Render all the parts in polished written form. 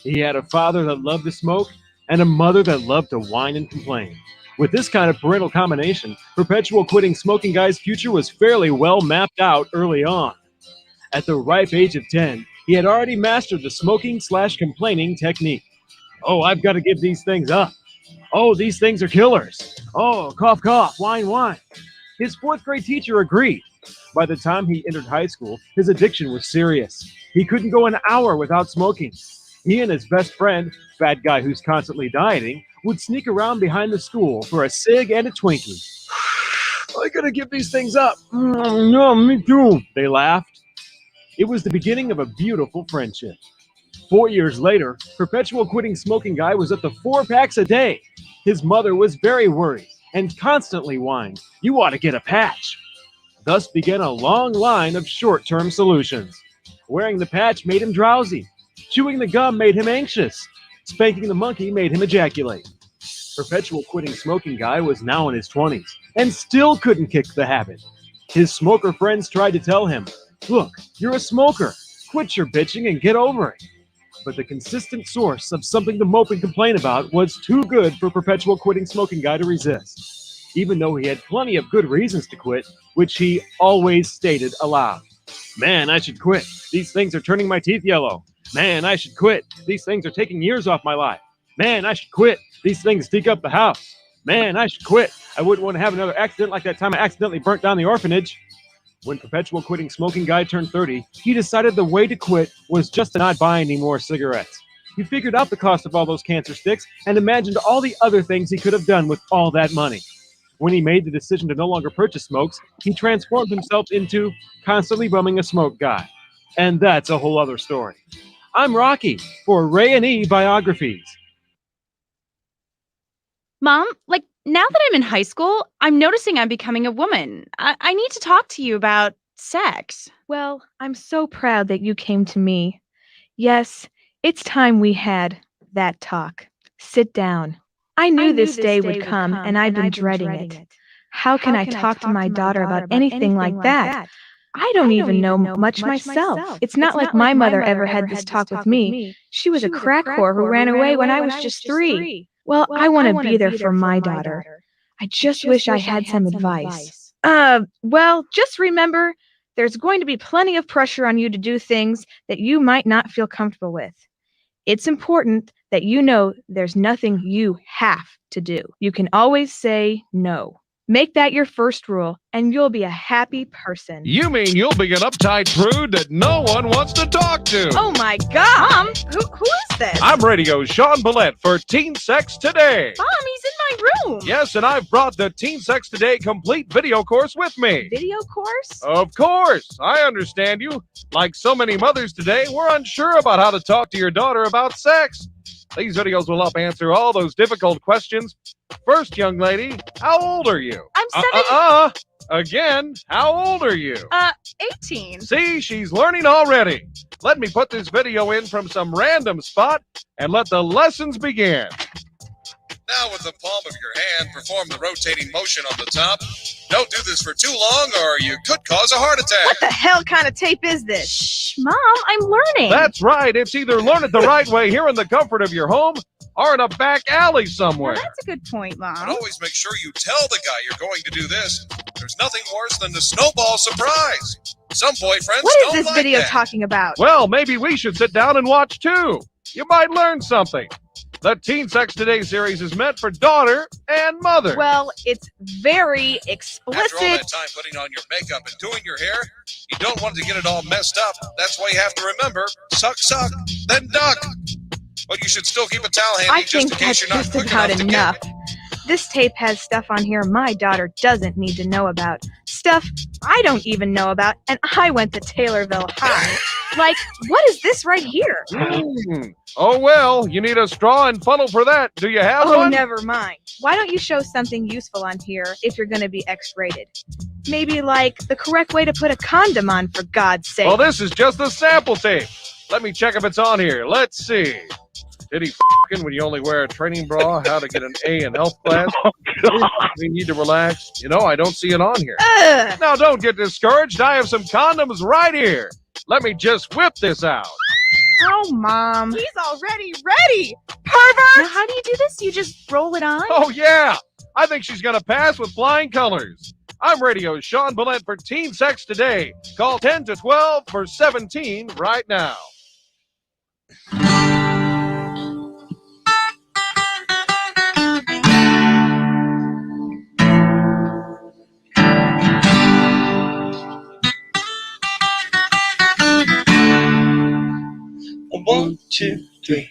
He had a father that loved to smoke and a mother that loved to whine and complain. With this kind of parental combination, Perpetual Quitting Smoking Guy's future was fairly well mapped out early on. At the ripe age of 10, he had already mastered the smoking/complaining technique. Oh, I've got to give these things up. Oh, these things are killers. Oh, cough, cough, whine, whine. His fourth grade teacher agreed. By the time he entered high school, his addiction was serious. He couldn't go an hour without smoking. He and his best friend, fat guy who's constantly dieting, would sneak around behind the school for a cig and a Twinkie. I gotta give these things up. No, me too, they laughed. It was the beginning of a beautiful friendship. 4 years later, Perpetual Quitting Smoking Guy was up to 4 packs a day. His mother was very worried and constantly whined, "You ought to get a patch." Thus began a long line of short-term solutions. Wearing the patch made him drowsy. Chewing the gum made him anxious. Spanking the monkey made him ejaculate. Perpetual Quitting Smoking Guy was now in his 20s and still couldn't kick the habit. His smoker friends tried to tell him, "Look, you're a smoker. Quit your bitching and get over it." But the consistent source of something to mope and complain about was too good for Perpetual Quitting Smoking Guy to resist, even though he had plenty of good reasons to quit, which he always stated aloud. "Man, I should quit. These things are turning my teeth yellow. Man, I should quit. These things are taking years off my life. Man, I should quit. These things stink up the house. Man, I should quit. I wouldn't want to have another accident like that time I accidentally burnt down the orphanage." When Perpetual Quitting Smoking Guy turned 30, he decided the way to quit was just to not buy any more cigarettes. He figured out the cost of all those cancer sticks and imagined all the other things he could have done with all that money. When he made the decision to no longer purchase smokes, he transformed himself into constantly bumming a smoke guy. And that's a whole other story. I'm Rocky for Ray and E Biographies. Mom, now that I'm in high school, I'm noticing I'm becoming a woman. I need to talk to you about sex. Well, I'm so proud that you came to me. Yes, it's time we had that talk. Sit down. I knew this day would come, and I've been dreading it. How can I talk to my daughter about anything like that? I don't even know much myself. It's not like my mother ever had this talk with me. She was a crack whore who ran away when I was just 3. Well, I want to be there for my daughter. I just wish I had some advice. Well, just remember, there's going to be plenty of pressure on you to do things that you might not feel comfortable with. It's important that you know there's nothing you have to do. You can always say no. Make that your first rule, and you'll be a happy person. You mean you'll be an uptight prude that no one wants to talk to? Oh my God! Mom, who is this? I'm Radio Sean Billette for Teen Sex Today. Mom, he's in my room. Yes, and I've brought the Teen Sex Today complete video course with me. Video course? Of course. I understand you. Like so many mothers today, we're unsure about how to talk to your daughter about sex. These videos will help answer all those difficult questions. First, young lady, how old are you? I'm 7. Again, how old are you? 18. See, she's learning already. Let me put this video in from some random spot and let the lessons begin. Now with the palm of your hand, perform the rotating motion on the top. Don't do this for too long or you could cause a heart attack. What the hell kind of tape is this? Shh, Mom, I'm learning. That's right. It's either learn it the right way here in the comfort of your home or in a back alley somewhere. Well, that's a good point, Mom. But always make sure you tell the guy you're going to do this. There's nothing worse than the snowball surprise. Some boyfriends What is don't this like video that. talking about? Well, maybe we should sit down and watch too. You might learn something. The Teen Sex Today series is meant for daughter and mother. Well, it's very explicit. After all that time putting on your makeup and doing your hair, you don't want to get it all messed up. That's why you have to remember, suck, then duck. But you should still keep a towel handy I just think in case that's you're not just quick about enough enough. to get. This tape has stuff on here my daughter doesn't need to know about. Stuff I don't even know about, and I went to Taylorville High. Like, what is this right here? Oh, well, you need a straw and funnel for that. Do you have Oh, one? never mind. Why don't you show something useful on here if you're going to be X-rated? Maybe like the correct way to put a condom on, for God's sake. Well, this is just the sample tape. Let me check if it's on here. Let's see. Did he f***ing when you only wear a training bra? How to get an A in health class? We need to relax. You know, I don't see it on here. Ugh. Now, don't get discouraged. I have some condoms right here. Let me just whip this out. Oh, Mom. He's already ready. Pervert! Now, how do you do this? You just roll it on? Oh, yeah. I think she's going to pass with flying colors. I'm Radio's Sean Billette for Teen Sex Today. Call 10 to 12 for 17 right now. One, two, three.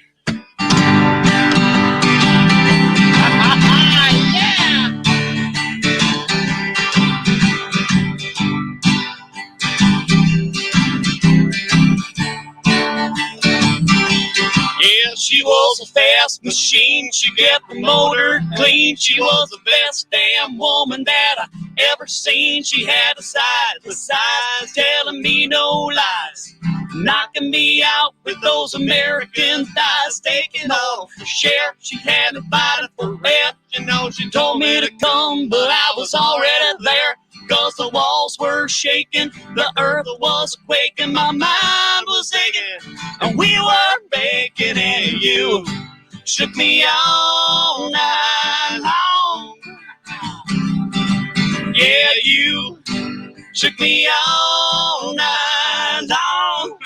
Yeah, she was a fast machine. She kept the motor clean. She was the best damn woman that I ever seen. She had a size, the size, telling me no lies, knocking me out with those American thighs, taking off her share. She had me fighting for breath. You know, she told me to come, but I was already there. Cause the walls were shaking, the earth was quaking, my mind was aching, and we were baking, and you shook me all night long. Yeah, you shook me all night long.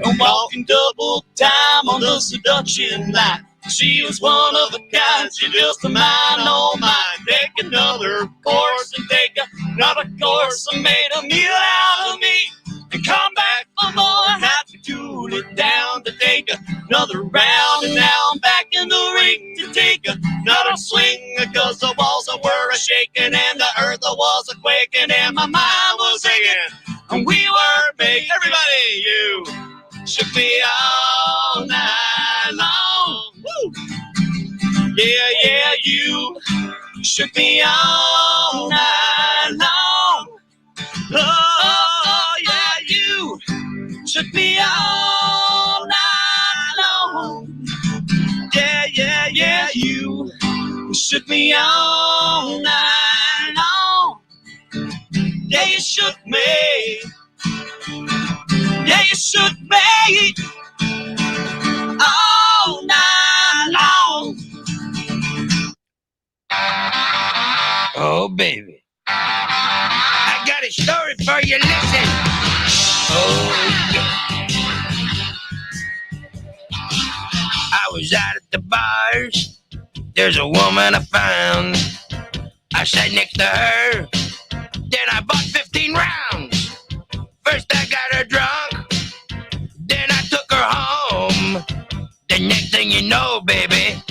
I'm walking double time on the seduction line. She was one of a kind, she just a mine, oh mine. Take another course and take another course and made a meal out of me. And come back for more, have to cool it down to take another round. And now I'm back in the ring to take another swing. Cause the walls were a-shaking and the earth was a-quaking and my mind was aching. And we were big, everybody, you shook me all night long. Woo! Yeah, yeah, you shook me all night long. Oh, yeah, you shook me all night long. Yeah, yeah, yeah, you shook me all night long. Yeah, you shook me. Yeah, you shook me all night long. Oh, baby, I got a story for you. Listen. Oh, yeah. I was out at the bars. There's a woman I found. I sat next to her. Then I bought 15 rounds. First I got her drunk. Then I took her home. The next thing you know, baby,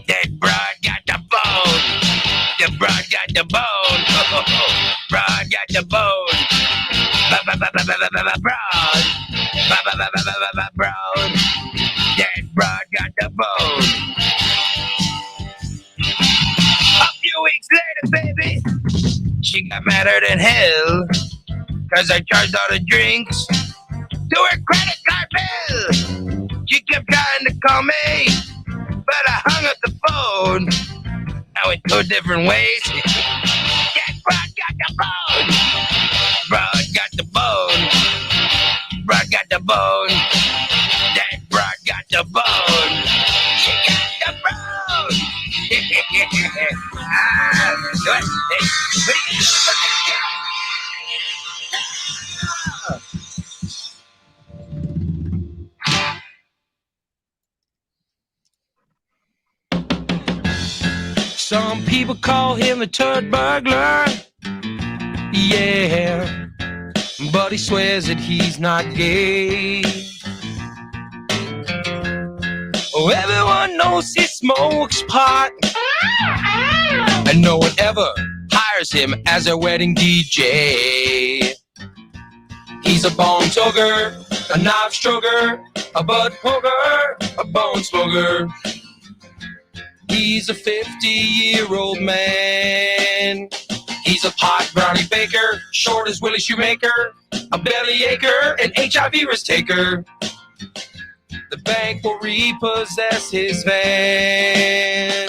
that broad got the bone. The broad got the bone. Broad got the bone. Broad. Broad. That broad got the bone. A few weeks later, baby, she got madder than hell. Cause I charged all the drinks to her credit card bill. She kept trying to call me, but I hung up the phone. I went two different ways. That broad got the bone. Broad got the bone. Broad got the bone. That broad got the bone. She got the bone. Some people call him a turd burglar, yeah, but he swears that he's not gay. Oh, everyone knows he smokes pot, and no one ever hires him as a wedding DJ. He's a bone toker, a knife stroker, a butt poker, a bone smoker. He's a 50-year-old man. He's a pot brownie baker, short as Willie Shoemaker, a bellyacher, an HIV risk taker. The bank will repossess his van.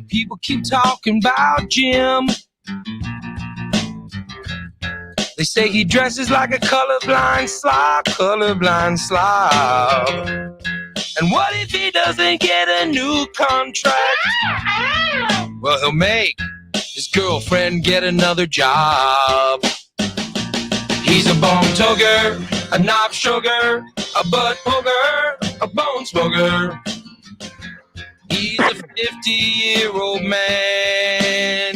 People keep talking about Jim. They say he dresses like a colorblind slob. And what if he doesn't get a new contract? Well, he'll make his girlfriend get another job. He's a bone tugger, a knob sugar, a butt hugger, a bone smoker. He's a 50-year-old man.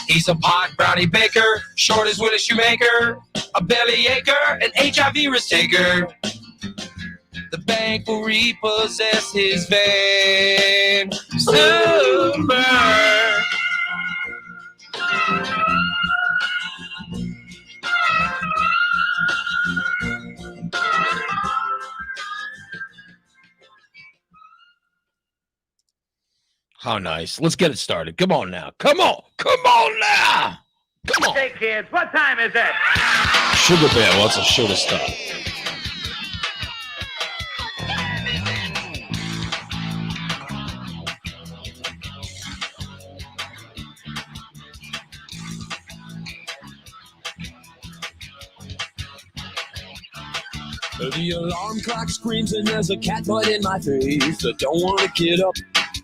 He's a pot brownie baker, short as Willis Shoemaker, a belly acher, an HIV risk taker. The bank will repossess his van. Super. How nice. Let's get it started. Come on now. Come on. Come on now. Come on. Hey, kids, what time is it? Sugar Bear wants a show to stop. The alarm clock screams and there's a cat butt in my face. I don't want to get up,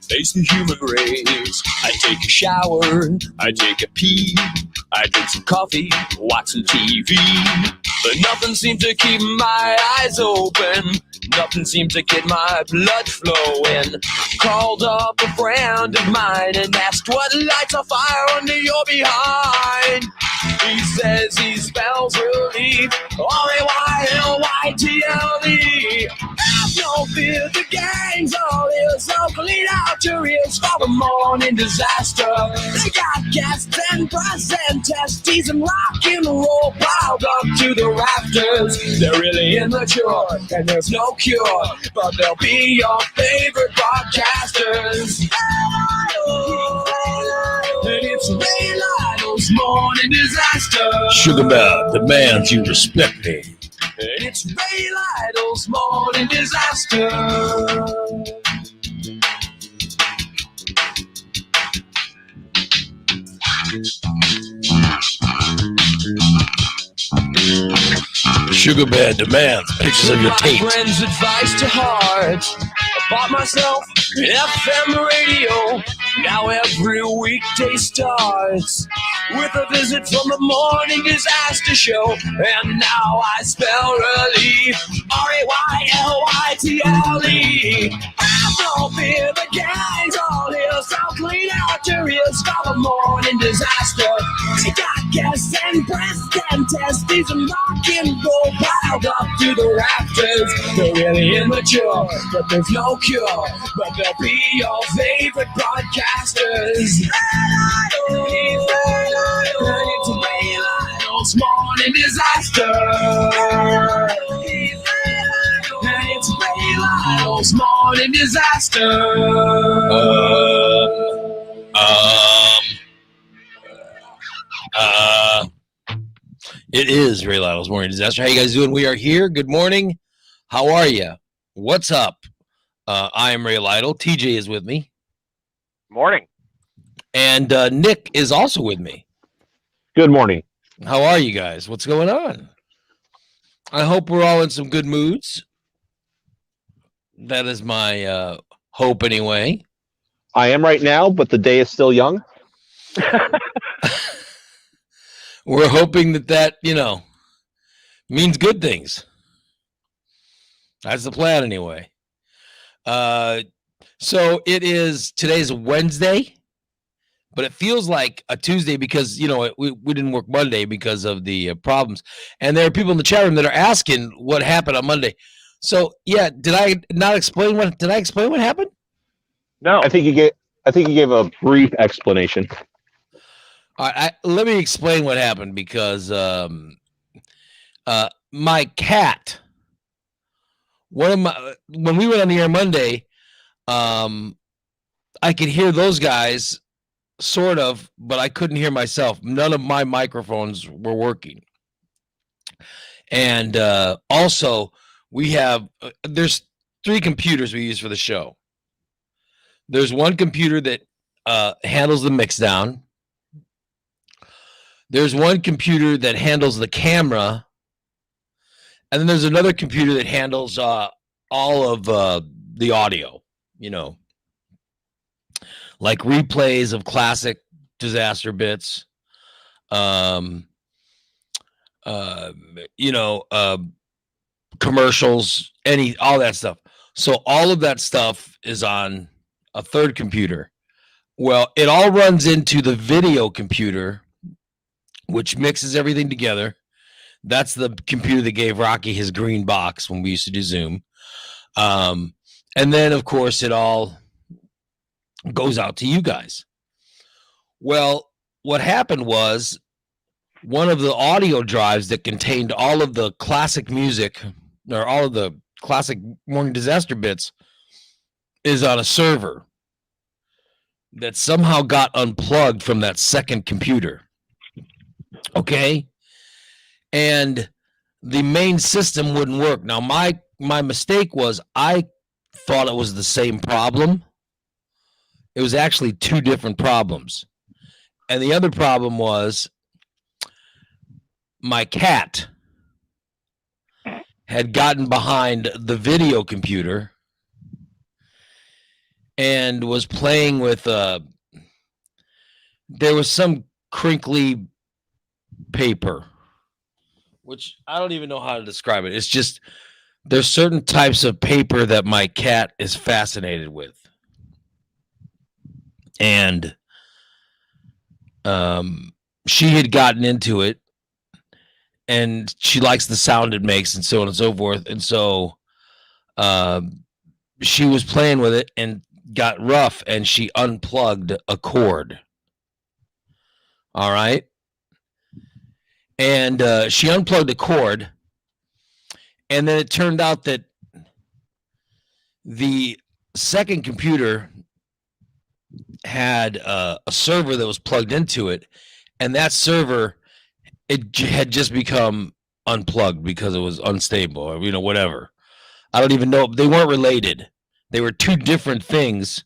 face the human race. I take a shower, I take a pee, I drink some coffee, watch some TV. But nothing seems to keep my eyes open, nothing seems to get my blood flowing. Called up a friend of mine and asked what lights a fire under your behind. He says he spells relief, R-A-Y-L-Y-T-L-E. Have no fear, the gang's all here, so clean out your ears for the morning disaster. They got gas and brass and testes and rock and roll piled up to the rafters. They're really immature and there's no cure, but they'll be your favorite broadcasters. And it's Ray Lytle's morning disaster. Sugar Bear demands you respect me. And it's Ray Lytle's morning disaster. Sugar Bear demands pictures of your tape. My friend's advice to heart. I bought myself an FM radio. Now every weekday starts with a visit from the morning disaster show. And now I spell relief, R-A-Y-L-Y-T-L-E. Have no fear, the gang's all here, so clean out your ears for the morning disaster. They got gas and breast and testes and rock and roll piled up to the rafters. They're really immature, but there's no cure, but they'll be your favorite broadcasters. It's Ray Lytle's morning disaster. And it's Ray Lytle's morning disaster. It is Ray Lytle's morning disaster. How you guys doing? We are here. Good morning. How are you? What's up? I am Ray Lytle. TJ is with me. Morning. And Nick is also with me. Good morning. How are you guys? What's going on? I hope we're all in some good moods. That is my hope anyway. I am right now, but the day is still young. We're hoping that, means good things. That's the plan anyway. So today's Wednesday, but it feels like a Tuesday because, we didn't work Monday because of the problems. And there are people in the chat room that are asking what happened on Monday. So, yeah, did I explain what happened? No. I think you gave a brief explanation. Let me explain what happened because my cat, when we went on the air Monday, I could hear those guys sort of, but I couldn't hear myself. None of my microphones were working. And also we have, there's 3 computers we use for the show. There's one computer that handles the mix down. There's one computer that handles the camera, and then there's another computer that handles all of the audio, like replays of classic disaster bits, commercials, all that stuff. So all of that stuff is on a third computer. Well, it all runs into the video computer, which mixes everything together. That's the computer that gave Rocky his green box when we used to do Zoom. And then, of course, it all goes out to you guys. Well, what happened was one of the audio drives that contained all of the classic music or all of the classic Morning Disaster bits is on a server that somehow got unplugged from that second computer. Okay? And the main system wouldn't work. Now, my mistake was I thought it was the same problem. It was actually two different problems. And the other problem was my cat had gotten behind the video computer and was playing with there was some crinkly paper, which I don't even know how to describe it. It's just there's certain types of paper that my cat is fascinated with. And she had gotten into it, and she likes the sound it makes and so on and so forth. And so she was playing with it and got rough, and she unplugged a cord. All right. And she unplugged a cord, and then it turned out that the second computer had a server that was plugged into it, and that server, it had just become unplugged because it was unstable or, whatever. I don't even know. They weren't related. They were two different things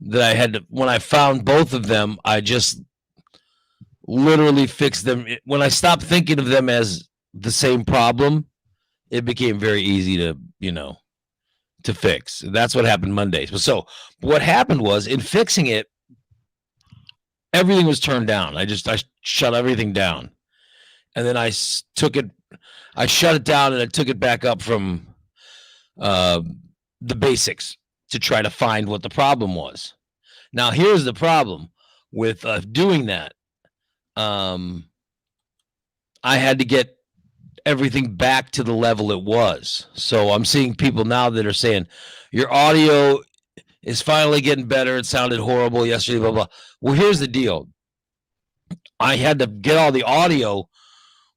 that I had to, when I found both of them, I just literally fixed them. When I stopped thinking of them as the same problem, it became very easy to, to fix. That's what happened Monday. So what happened was, in fixing it, everything was turned down. I shut everything down. And then I shut it down, and I took it back up from the basics to try to find what the problem was. Now, here's the problem with doing that. I had to get everything back to the level it was. So I'm seeing people now that are saying, your audio is finally getting better. It sounded horrible yesterday, blah, blah. Well, here's the deal. I had to get all the audio,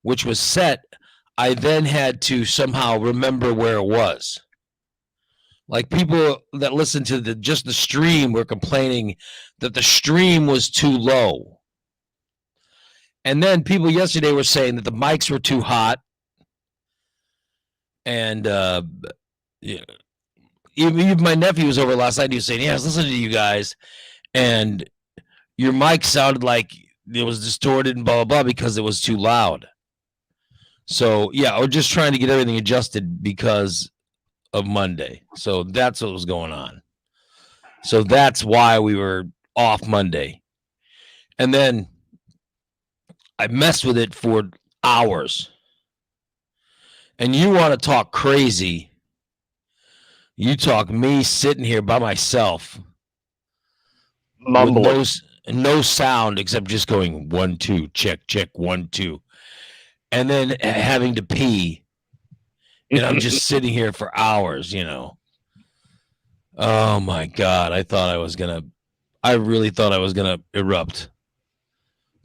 which was set. I then had to somehow remember where it was. Like, people that listen to just the stream were complaining that the stream was too low. And then people yesterday were saying that the mics were too hot. And even my nephew was over last night. He was saying, yeah, I was listening to you guys, and your mic sounded like it was distorted and blah, blah, blah, because it was too loud. So, yeah, we're just trying to get everything adjusted because of Monday. So that's what was going on. So that's why we were off Monday. And then I messed with it for hours. And you want to talk crazy. You talk me sitting here by myself. Mumbling. With no sound except just going 1, 2, check, 1, 2. And then having to pee. And I'm just sitting here for hours, Oh my God. I really thought I was going to erupt.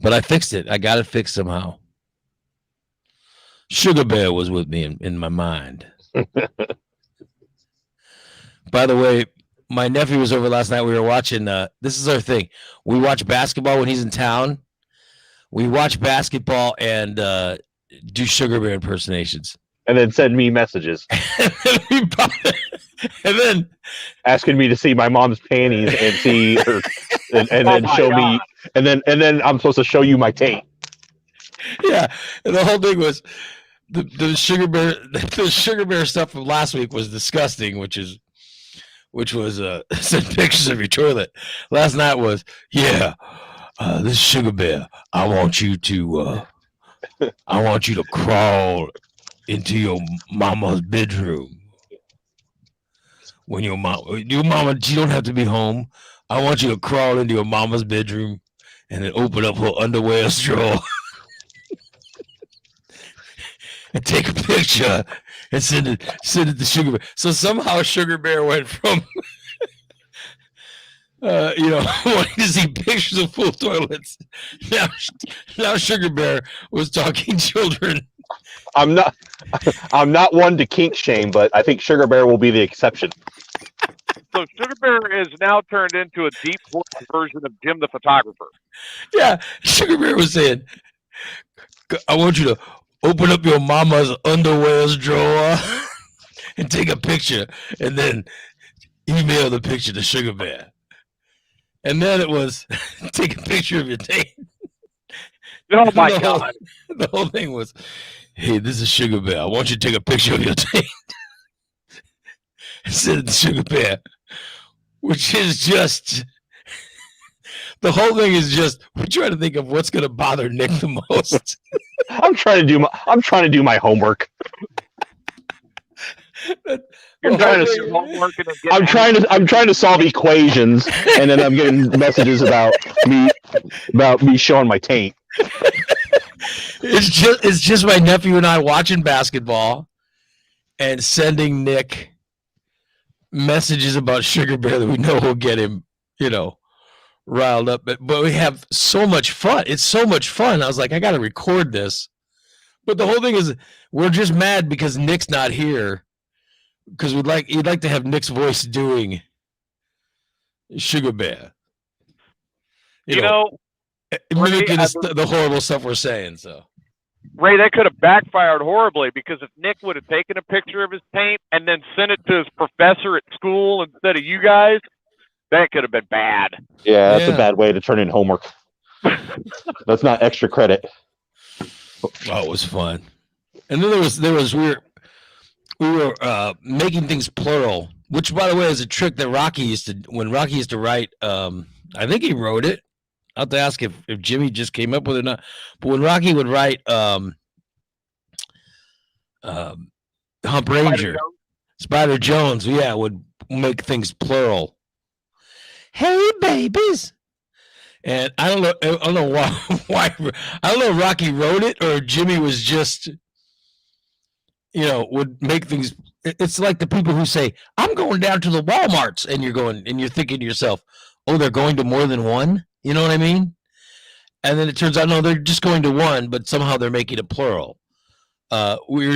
But I fixed it. I got it fixed somehow. Sugar Bear was with me in my mind. By the way, my nephew was over last night. We were watching, this is our thing. We watch basketball when he's in town. We watch basketball and do Sugar Bear impersonations. And then send me messages. And then asking me to see my mom's panties and see her, and then show me, and then I'm supposed to show you my tape. Yeah, and the whole thing was the sugar bear stuff from last week was disgusting, which was sent pictures of your toilet. Last night was this sugar bear. I want you to crawl into your mama's bedroom. When your mama, she don't have to be home. I want you to crawl into your mama's bedroom and then open up her underwear drawer and take a picture and send it to Sugar Bear. So somehow Sugar Bear went from wanting to see pictures of full toilets. Now Sugar Bear was talking children. I'm not one to kink shame, but I think Sugar Bear will be the exception. So Sugar Bear is now turned into a deep voice version of Jim the photographer. Yeah, Sugar Bear was saying, I want you to open up your mama's underwear drawer and take a picture and then email the picture to Sugar Bear. And then it was take a picture of your taint. Oh my God. The whole thing was, hey, this is Sugar Bear. I want you to take a picture of your taint and send it to Sugar Bear. Which is just the whole thing is just we're trying to think of what's going to bother Nick the most. I'm trying to do my homework. I'm trying to solve equations, and then I'm getting messages about me showing my taint. It's just my nephew and I watching basketball and sending Nick messages about Sugar Bear that we know will get him, riled up. But we have so much fun. It's so much fun. I was like, I got to record this. But the whole thing is we're just mad because Nick's not here. Because you'd like to have Nick's voice doing Sugar Bear. Mimicking the horrible stuff we're saying. So, Ray, that could have backfired horribly because if Nick would have taken a picture of his taint and then sent it to his professor at school instead of you guys, that could have been bad. Yeah, that's a bad way to turn in homework. That's not extra credit. Well, it was fun. And then we were making things plural, which, by the way, is a trick that Rocky used to write. I think he wrote it. I'll have to ask if Jimmy just came up with it or not. But when Rocky would write Hump Ranger, Spider Jones, would make things plural. Hey, babies. And I don't know why I don't know if Rocky wrote it or Jimmy was just would make things. It's like the people who say, I'm going down to the Walmarts, and you're thinking to yourself, oh, they're going to more than one? You know what I mean? And then it turns out, no, they're just going to one, but somehow they're making it plural.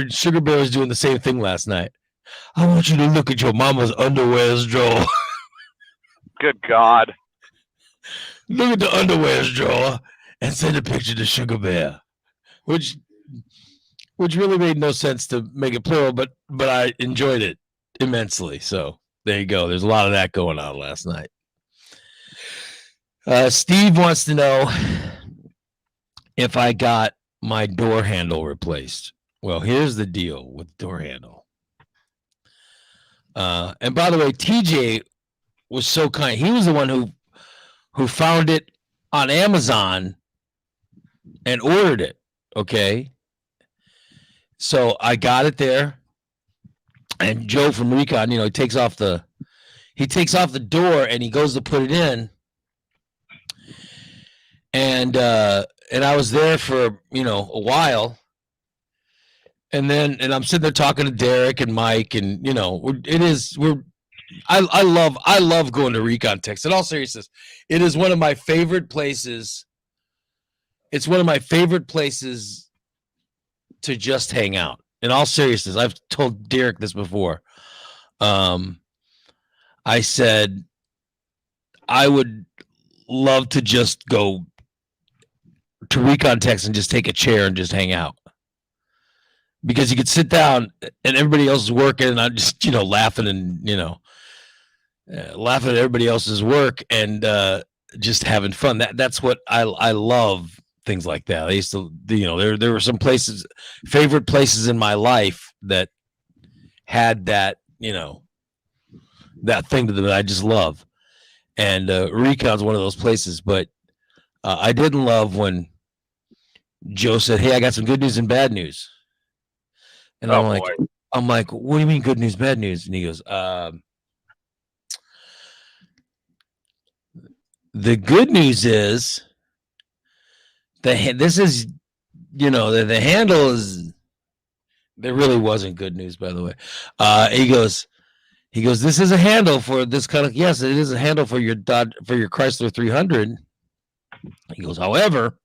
Sugar Bear was doing the same thing last night. I want you to look at your mama's underwear drawer. Good God. Look at the underwear drawer and send a picture to Sugar Bear, which really made no sense to make it plural, but I enjoyed it immensely. So there you go. There's a lot of that going on last night. Steve wants to know if I got my door handle replaced. Well, here's the deal with door handle. And by the way, TJ was so kind. He was the one who found it on Amazon and ordered it. Okay. So I got it there, and Joe from Recon, he takes off the door and he goes to put it in. And I was there for, a while. And I'm sitting there talking to Derek and Mike, and I love going to Recon Tex. In all seriousness, it is one of my favorite places. It's one of my favorite places to just hang out. In all seriousness, I've told Derek this before. I said I would love to just go to Recon Tex and just take a chair and just hang out, because you could sit down and everybody else is working, and I'm just laughing and laughing at everybody else's work and just having fun. That's what I love things like that. I used to, there were some places, favorite places in my life that had that, that thing to them that I just love. And Recon's one of those places. But I didn't love when Joe said, "Hey, I got some good news and bad news." And I'm like, "What do you mean good news, bad news?" And he goes, "The good news is the handle is." There really wasn't good news, by the way. He goes, "This is a handle for this kind of." Yes, it is a handle for your Chrysler 300. He goes, "However,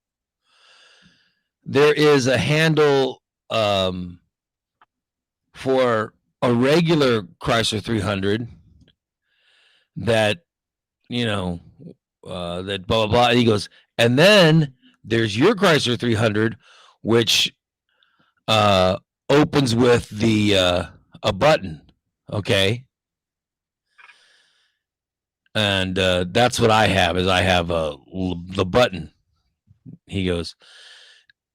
there is a handle for a regular Chrysler 300 that that blah blah blah." And he goes, "And then there's your Chrysler 300, which opens with the a button, okay?" And that's what I have. Is I have the button. He goes,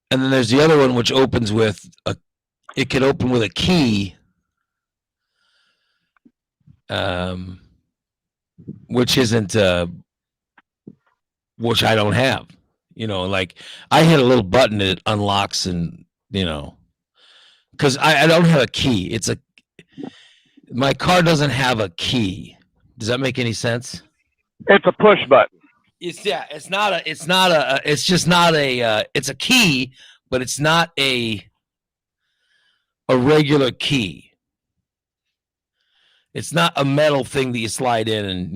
and then there's the other one which opens with it can open with a key, which isn't which I don't have. Like I hit a little button that it unlocks, and because I don't have a key. My car doesn't have a key. Does that make any sense? It's a push button. It's a key, but it's not a regular key. It's not a metal thing that you slide in and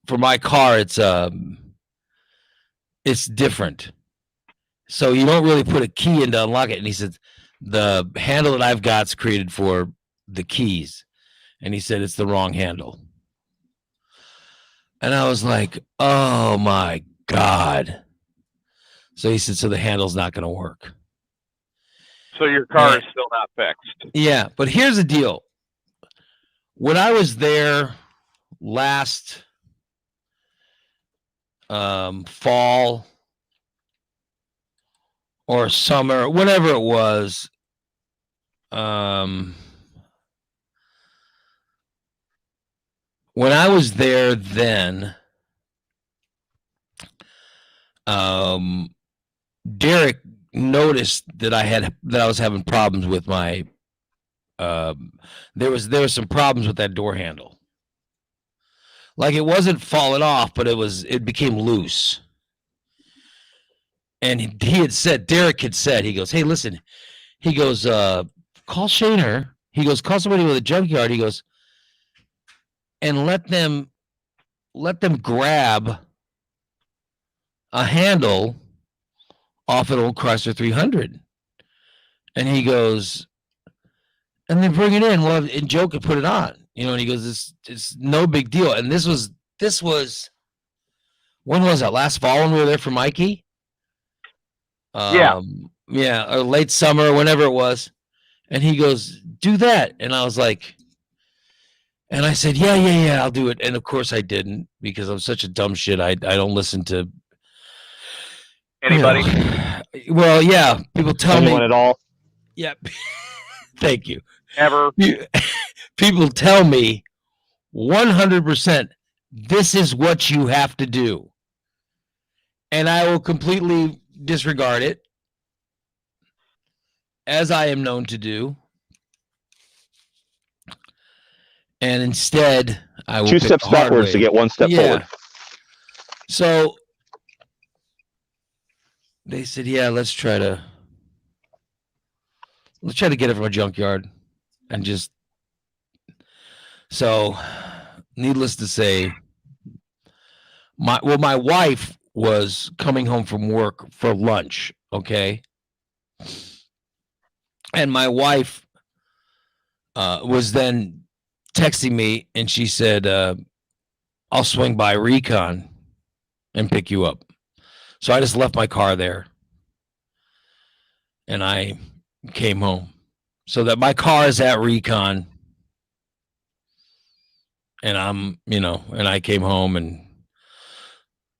for my car it's different. So you don't really put a key in to unlock it. And he said the handle that I've got's created for the keys. And he said it's the wrong handle. And I was like, oh my God. So he said, so the handle's not going to work. So your car is still not fixed. Yeah, but here's the deal. When I was there last fall or summer, whenever it was, when I was there then, Derek noticed that I was having problems with my there was some problems with that door handle. Like it wasn't falling off, but it became loose. And Derek had said, he goes, "Hey, listen," he goes, "call Shaner." He goes, "Call somebody with a junkyard." He goes, "And let them grab a handle off an old Chrysler 300. And he goes, "And then bring it in. Well, and Joe could put it on." And he goes, it's no big deal. And this was when was that? Last fall when we were there for Mikey? Yeah, or late summer, whenever it was. And he goes, "Do that." And I was like, and I said, yeah, I'll do it. And of course I didn't, because I'm such a dumb shit. I don't listen to anybody. Well, yeah, people tell Anyone me at all. Yeah. Thank you. Ever. People tell me 100% this is what you have to do. And I will completely disregard it, as I am known to do. And instead, I will 2 pick steps the hard backwards way. to get 1 step forward. So they said, "Yeah, let's try to get it from a junkyard." And just so, needless to say, my wife was coming home from work for lunch, okay? And my wife was then texting me, and she said, "I'll swing by Recon and pick you up." So I just left my car there, and I came home. So that my car is at Recon, and and I came home, and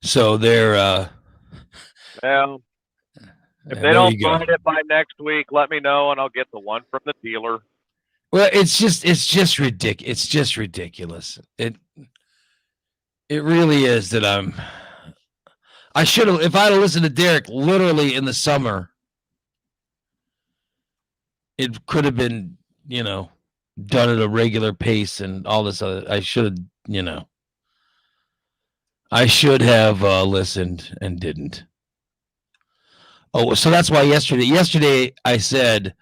so they're Well, if they there don't you go. find it by next week, let me know and I'll get the one from the dealer. Well, it's just ridiculous. It's just ridiculous. It really is that I should have, if I'd have listened to Derek literally in the summer, it could have been, done at a regular pace and all this other. I should have listened and didn't. Oh, so that's why yesterday I said,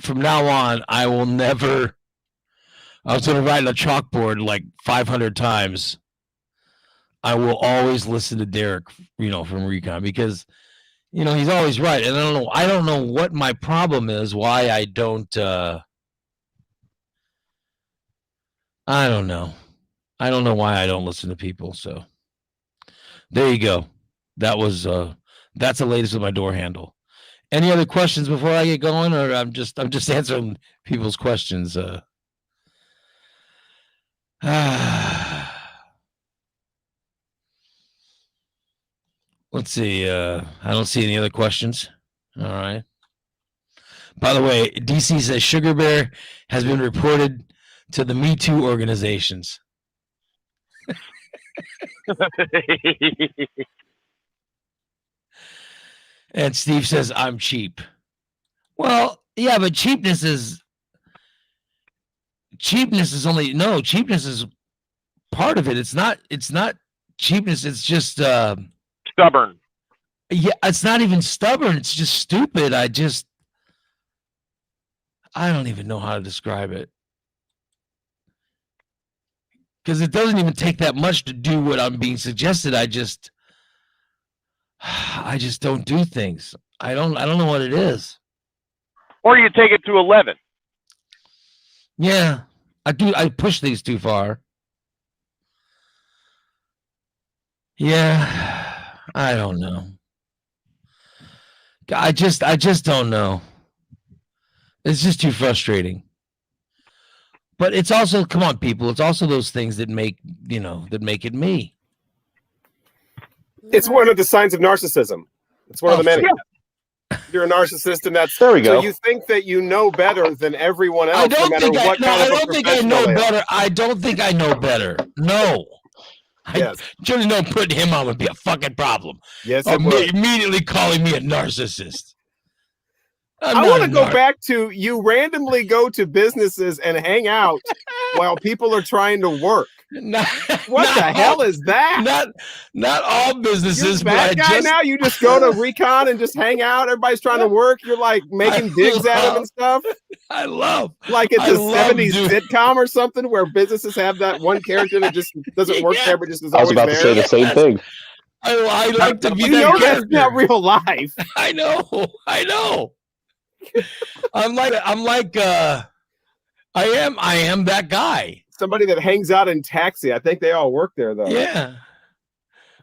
from now on, I will never. I was going to write on a chalkboard like 500 times. I will always listen to Derek, from Recon, because, he's always right. And I don't know what my problem is, why I don't. I don't know. I don't know why I don't listen to people. So there you go. That's the latest with my door handle. Any other questions before I get going, or I'm just answering people's questions? Let's see. I don't see any other questions. All right. By the way, DC says Sugar Bear has been reported to the Me Too organizations. And Steve says, I'm cheap. Well, yeah, but cheapness is cheapness is part of it. It's not cheapness. It's just stubborn. Yeah, it's not even stubborn. It's just stupid. I don't even know how to describe it. Because it doesn't even take that much to do what I'm being suggested. I just don't do things. I don't know what it is. Or you take it to 11. Yeah, I do. I push things too far. Yeah, I don't know. I just don't know. It's just too frustrating. But it's also, come on, people. It's also those things that make it me. It's one of the signs of narcissism. It's one of the many. You're a narcissist, and that's there we go. So you think that you know better than everyone else. I don't no think matter what kind I of don't think I know better. I don't think I know better. No. Yes. Just know putting him on would be a fucking problem. Yes, Or it would. immediately calling me a narcissist. I want to go back to you randomly go to businesses and hang out while people are trying to work. What the hell is that? Not all businesses, You're that but guy now. You just go to Recon and just hang out. Everybody's trying to work. You're like making digs at them and stuff. I love like it's a 70s sitcom or something where businesses have that one character that just doesn't work there, but just is I was always about there. to say the same thing. I like to be You that know that's character. not real life. I know. I am that guy. Somebody that hangs out in Taxi. I think they all work there though. Yeah.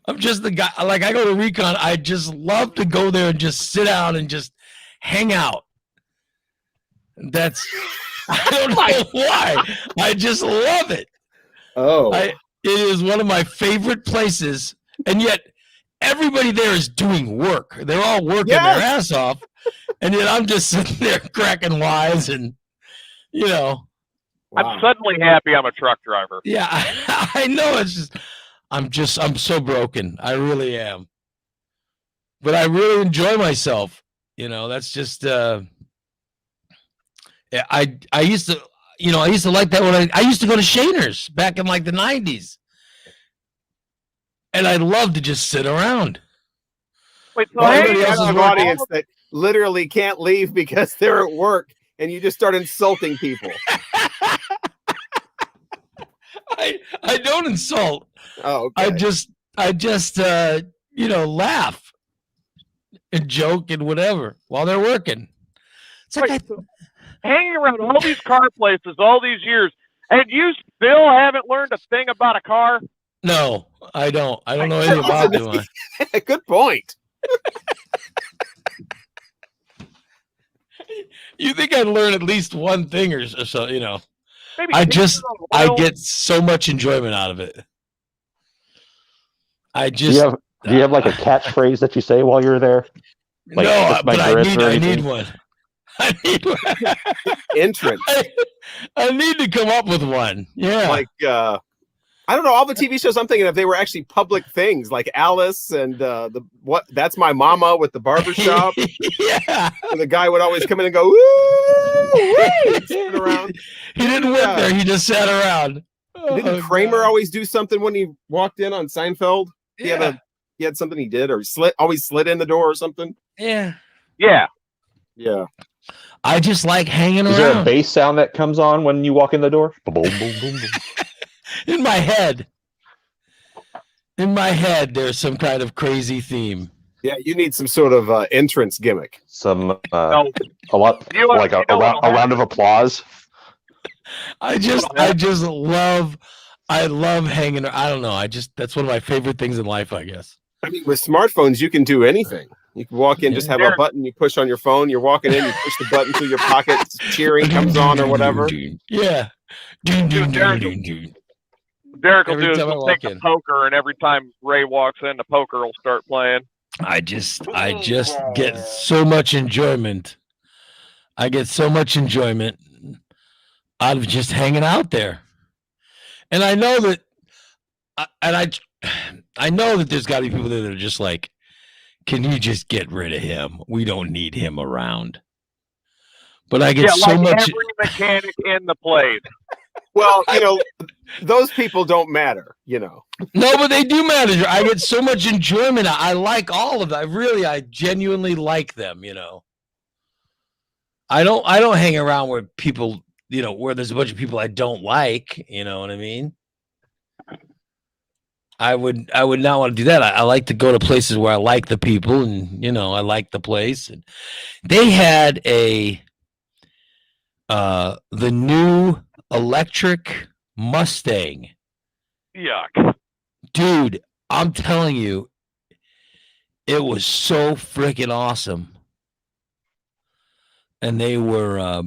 I'm just the guy. Like, I go to Recon. I just love to go there and just sit down and just hang out. That's, I don't know why. I just love it. Oh. It is one of my favorite places. And yet everybody there is doing work. They're all working their ass off. And yet I'm just sitting there cracking wise and, I'm suddenly happy I'm a truck driver. Yeah, I know. It's just, I'm so broken. I really am. But I really enjoy myself. That's just, I used to, I used to like that when I used to go to Shaner's back in like the 90s. And I love to just sit around. Wait, so While hey, everybody else you have is an working. audience that literally can't leave because they're at work, and you just start insulting people. I don't insult. Oh, okay. I just laugh and joke and whatever while they're working. It's like Hanging around all these car places all these years, and you still haven't learned a thing about a car? No, I don't. I don't know anything about them. Good point. You think I'd learn at least one thing or so, Maybe I get so much enjoyment out of it. Do you have like a catchphrase that you say while you're there? Like, no, but I need one. I need one. Entrance. I need to come up with one. Yeah. Like I don't know, all the TV shows I'm thinking of, they were actually public things, like Alice and That's My Mama with the barbershop. Yeah. And the guy would always come in and go, woo, sit around. He didn't work there, he just sat around. Didn't Kramer always do something when he walked in on Seinfeld? He had something he did, or always slid in the door or something. Yeah. Yeah. I just like hanging around. Is there a bass sound that comes on when you walk in the door? Boom, boom, boom, boom. In my head, there's some kind of crazy theme. Yeah, you need some sort of entrance gimmick. Some a round of applause. I love hanging. I don't know. That's one of my favorite things in life, I guess. I mean, with smartphones, you can do anything. You can walk in, just have a button you push on your phone. You're walking in, you push the button through your pocket, cheering comes on or whatever. Yeah. Derek will do is he'll take a poker, and every time Ray walks in, the poker will start playing. I just get so much enjoyment. I get so much enjoyment out of just hanging out there. And I know that, I know that there's got to be people that are just like, can you just get rid of him? We don't need him around. But I get so much. Every mechanic in the place. Well, those people don't matter, No, but they do matter. I get so much enjoyment. I like all of them. I genuinely like them, I don't hang around where people, where there's a bunch of people I don't like, you know what I mean? I would not want to do that. I like to go to places where I like the people and, I like the place. And they had the new electric Mustang. Yuck. Dude, I'm telling you, it was so freaking awesome. And they were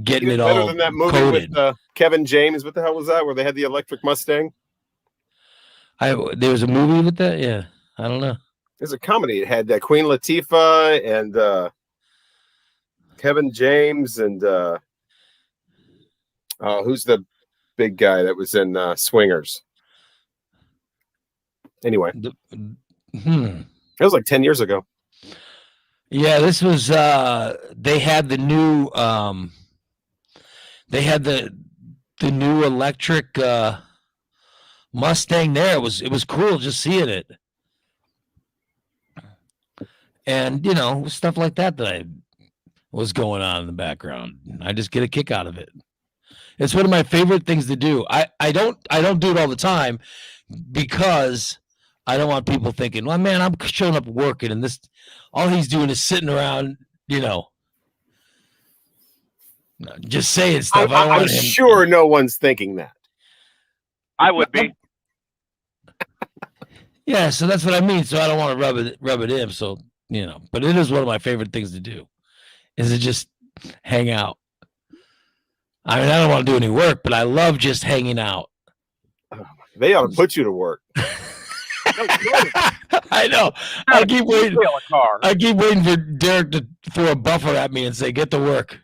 getting it all better than that movie coated. with Kevin James. What the hell was that? Where they had the electric Mustang? There was a movie with that? Yeah. I don't know. There's a comedy. It had Queen Latifah and Kevin James and who's the big guy that was in Swingers? Anyway. It was like 10 years ago. Yeah, this was they had the new new electric Mustang there. It was cool just seeing it. And stuff like that was going on in the background. I just get a kick out of it. It's one of my favorite things to do. I don't do it all the time because I don't want people thinking, well, man, I'm showing up working and this all he's doing is sitting around, just saying stuff. I'm sure no one's thinking that. I would be. Yeah, so that's what I mean. So I don't want to rub it in. So, but it is one of my favorite things to do is to just hang out. I mean, I don't want to do any work, but I love just hanging out. They ought to put you to work. I know. I keep waiting for Derek to throw a buffer at me and say, "Get to work."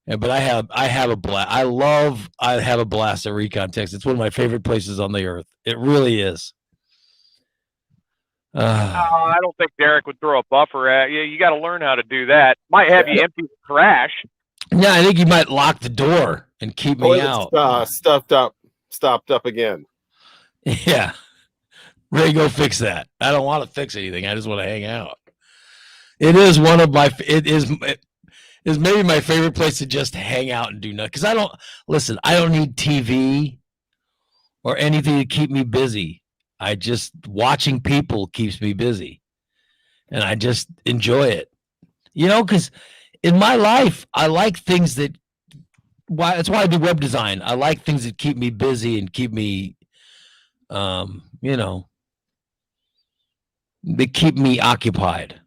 Yeah, but I have a blast. I have a blast at Recon Texas. It's one of my favorite places on the earth. It really is. I don't think Derek would throw a buffer at you. You got to learn how to do that. Might have you empty the trash. Yeah, I think he might lock the door and keep me out. Stopped up again. Yeah. Ray, go fix that. I don't want to fix anything. I just want to hang out. It is one of my. It is maybe my favorite place to just hang out and do nothing. Because I don't need TV or anything to keep me busy. Watching people keeps me busy, and I just enjoy it. Because in my life, I like things that. That's why I do web design. I like things that keep me busy and keep me, they keep me occupied.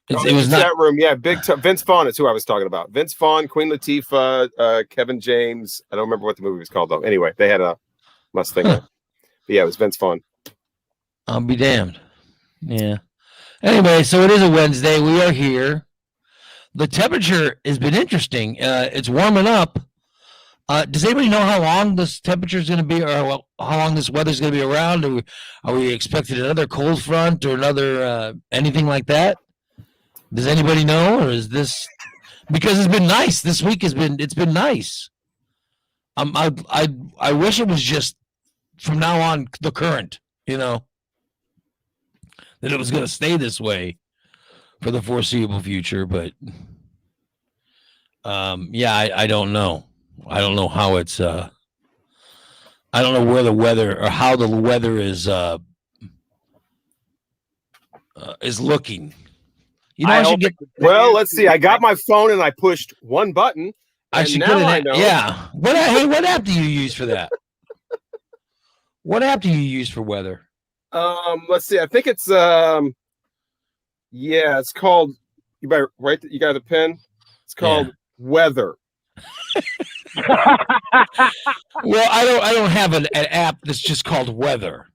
It was not that room. Yeah, Vince Vaughn is who I was talking about. Vince Vaughn, Queen Latifah, Kevin James. I don't remember what the movie was called though. Anyway, they had a Must think. But yeah, it was Vince Vaughn. I'll be damned. Yeah. Anyway, so it is a Wednesday. We are here. The temperature has been interesting. It's warming up. Does anybody know how long this temperature is going to be, or how long this weather is going to be around? Are we expecting another cold front or another anything like that? Does anybody know, or is this because it's been nice? This week it's been nice. I wish it was just from now on the current, that it was going to stay this way for the foreseeable future. But I don't know. I don't know how it's. I don't know where the weather or how the weather is looking. Let's see. I got my phone and I pushed one button. I should get it. Yeah. What app do you use for that? What app do you use for weather? Let's see. I think it's it's called. You better write. You got a pen. It's called Weather. Well, I don't have an app that's just called Weather.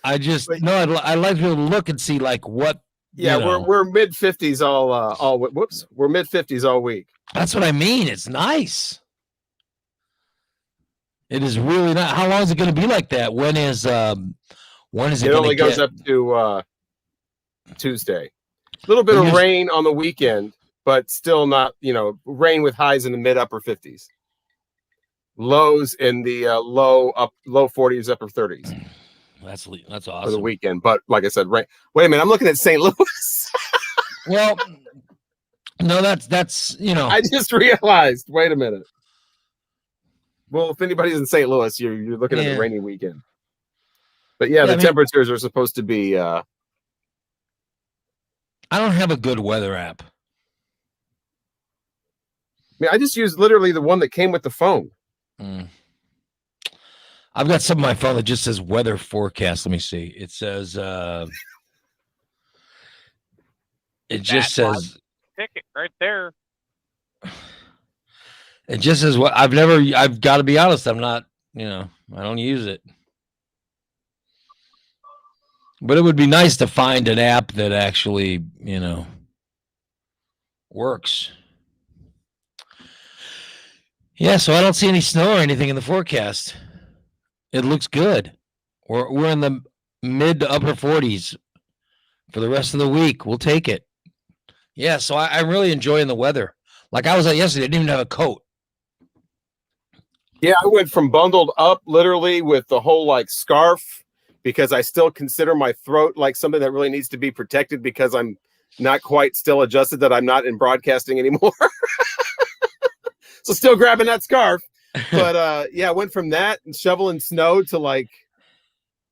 I just I like to look and see like what. Yeah, we're mid 50s all. We're mid 50s all week. That's what I mean. It's nice. It is really not. How long is it going to be like that? When is it? It only goes up to Tuesday. A little bit of rain on the weekend, but still not. Rain with highs in the mid upper 50s. Lows in the low 40s, upper 30s. That's awesome for the weekend. But like I said, rain. Wait a minute, I'm looking at St. Louis. Well, no, that's I just realized. Wait a minute. Well, if anybody's in St. Louis, you're looking at a rainy weekend. But the temperatures are supposed to be. I don't have a good weather app. I just use literally the one that came with the phone. I've got some on my phone that just says weather forecast. Let me see. It says says ticket right there. It just says what I've got to be honest, I'm not, I don't use it. But it would be nice to find an app that actually, works. Yeah, so I don't see any snow or anything in the forecast. It looks good. We're in the mid to upper 40s for the rest of the week. We'll take it. Yeah, so I'm really enjoying the weather. Like I was out yesterday, I didn't even have a coat. Yeah, I went from bundled up literally with the whole scarf because I still consider my throat like something that really needs to be protected because I'm not quite still adjusted that I'm not in broadcasting anymore. So still grabbing that scarf. But I went from that and shoveling snow to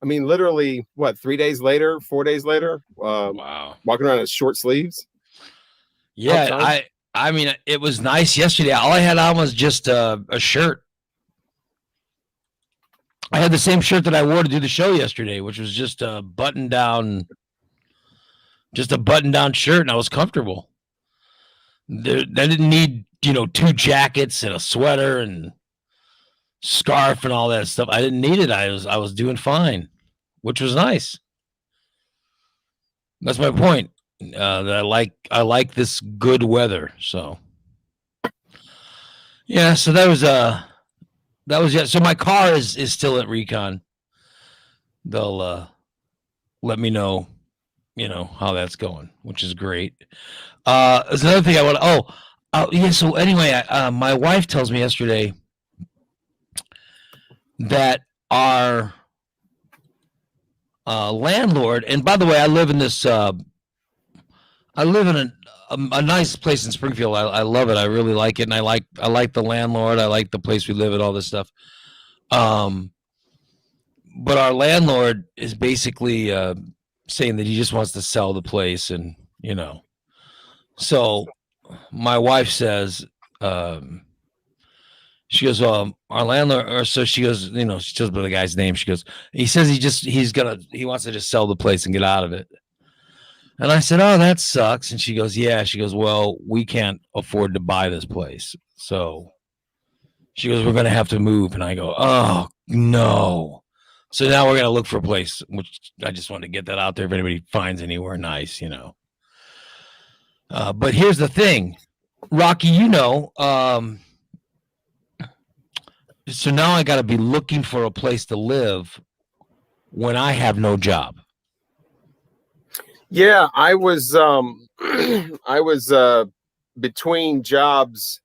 literally 3 days later, 4 days later, wow, walking around in short sleeves. Yeah, I mean, it was nice yesterday. All I had on was just a shirt. I had the same shirt that I wore to do the show yesterday, which was just a button-down shirt, and I was comfortable. I didn't need, 2 jackets and a sweater and scarf and all that stuff. I didn't need it. I was doing fine, which was nice. That's my point. That I like this good weather. So yeah, so that was so my car is still at Recon. They'll let me know, how that's going, which is great. There's another thing I want to so anyway, my wife tells me yesterday that our landlord, and by the way, I live in this I live in a nice place in Springfield. I love it. I really like it, and I like the landlord. I like the place we live in, all this stuff. But our landlord is basically saying that he just wants to sell the place, and So my wife says, she goes, our landlord, or so she goes, she tells me the guy's name. She goes, he says he wants to just sell the place and get out of it. And I said, oh, that sucks. And she goes, yeah. She goes, well, we can't afford to buy this place. So She goes, we're going to have to move. And I go, oh, no. So now we're going to look for a place, which I just wanted to get that out there if anybody finds anywhere nice, you know. But here's the thing, Rocky, you know, so now I got to be looking for a place to live when I have no job. Yeah, I was I was between jobs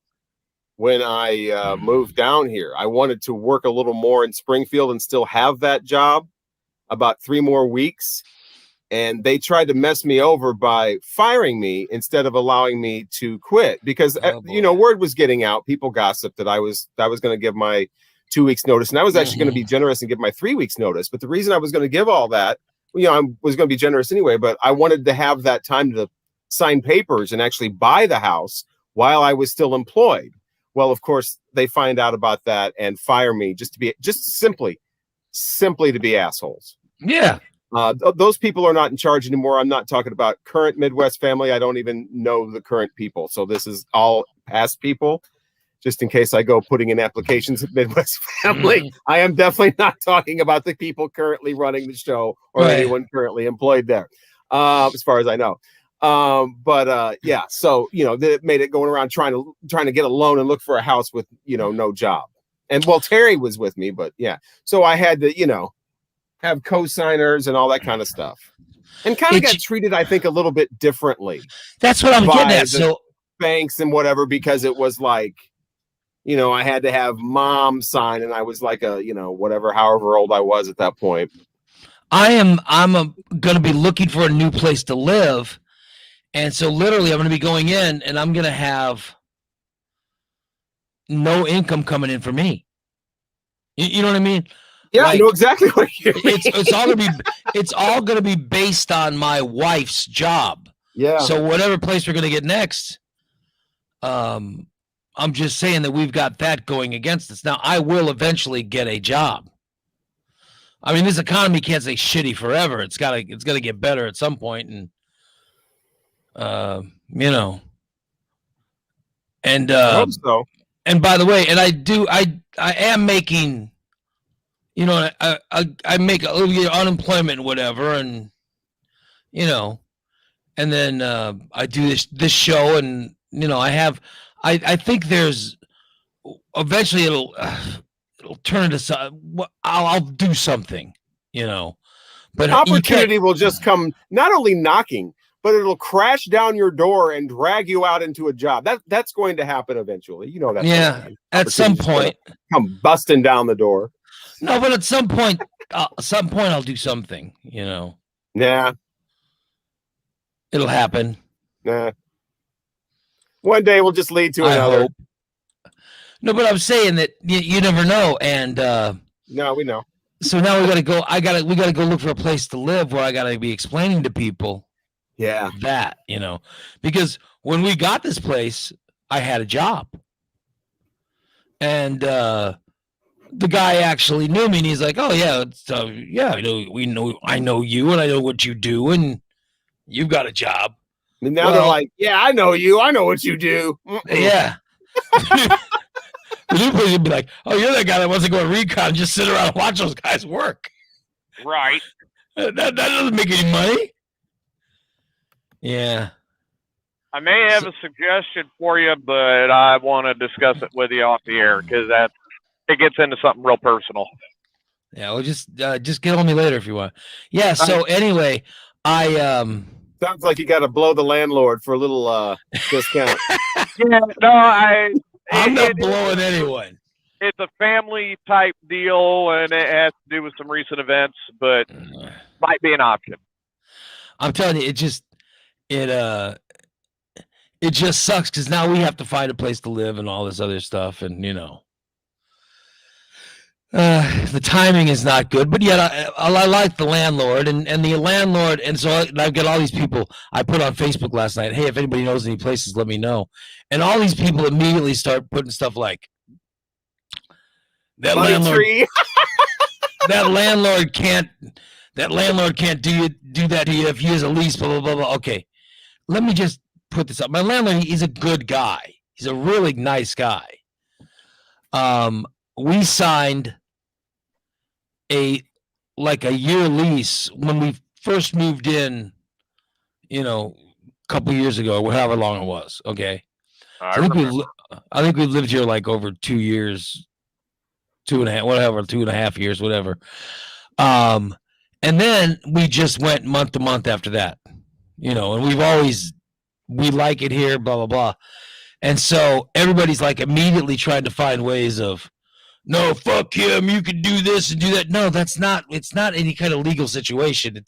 when I moved down here. I wanted to work a little more in Springfield and still have that job about 3 more weeks. And they tried to mess me over by firing me instead of allowing me to quit because, you know, word was getting out. People gossiped that I was going to give my 2 weeks notice. And I was actually going to be generous and give my 3 weeks notice. But the reason I was going to give all that, you know, I was going to be generous anyway, but I wanted to have that time to sign papers and actually buy the house while I was still employed. Well, of course, they find out about that and fire me just simply to be assholes. Yeah. Those people are not in charge anymore. I'm not talking about current Midwest family. I don't even know the current people. So this is all past people. Just in case I go putting in applications at Midwest family, I am definitely not talking about the people currently running the show or anyone currently employed there, as far as I know. Yeah, so, you know, that made it going around trying to get a loan and look for a house with, you know, no job. And well, Terry was with me, but yeah, so I had to, you know, have co-signers and all that kind of stuff, and kind of got treated, I think, a little bit differently. That's what I'm getting at. So banks and whatever, because it was like, you know, I had to have mom sign, and I was like a, you know, however old I was at that point. I'm going to be looking for a new place to live, and so literally I'm going to be going in, and I'm going to have no income coming in for me. You know what I mean? Yeah, like, I know exactly what you mean. It's all gonna be based on my wife's job. Yeah. So whatever place we're gonna get next, I'm just saying that we've got that going against us. Now I will eventually get a job. I mean, this economy can't stay shitty forever. It's gotta get better at some point, and you know. And I hope so. And by the way, and I am making. You know, I make a little unemployment, whatever, and you know, and then I do this show, and you know, I think there's eventually it'll turn into something. I'll do something, you know, but opportunity will just come, not only knocking, but it'll crash down your door and drag you out into a job. That's going to happen eventually. You know that. Yeah, at some point, come busting down the door. No, but at some point I'll do something, you know. Nah. It'll happen. Nah. One day will just lead to another. Hope. No, but I'm saying that you never know, and no, we know. So now we gotta go. We gotta go look for a place to live where I gotta be explaining to people. Yeah. That, you know, because when we got this place, I had a job, and the guy actually knew me, and he's like, "Oh yeah, yeah, I know you, and I know what you do, and you've got a job." And now they're like, "Yeah, I know you. I know what you do." Yeah. You'd be like, "Oh, you're that guy that wants to go to recon and just sit around and watch those guys work." Right. That doesn't make any money. Yeah. I may have a suggestion for you, but I want to discuss it with you off the air because it gets into something real personal. Yeah, well, just get on me later if you want. Yeah. So anyway, sounds like you got to blow the landlord for a little discount. Yeah, no, I'm not blowing anyone. It's a family type deal, and it has to do with some recent events, but might be an option. I'm telling you, it just sucks because now we have to find a place to live and all this other stuff, and you know. The timing is not good, but yet I like the landlord and the landlord. And so I've got all these people I put on Facebook last night. Hey, if anybody knows any places, let me know. And all these people immediately start putting stuff like that landlord can't do that to you if he has a lease, blah, blah, blah, blah. Okay. Let me just put this up. My landlord, he's a good guy. He's a really nice guy. We signed a year lease when we first moved in, a couple years ago, or however long it was. Okay. I think we've lived here like over 2 years, 2.5 years, whatever. And then we just went month to month after that, and we like it here, blah, blah, blah. And so everybody's like immediately trying to find ways of, no, fuck him, you can do this and do that. No, it's not any kind of legal situation.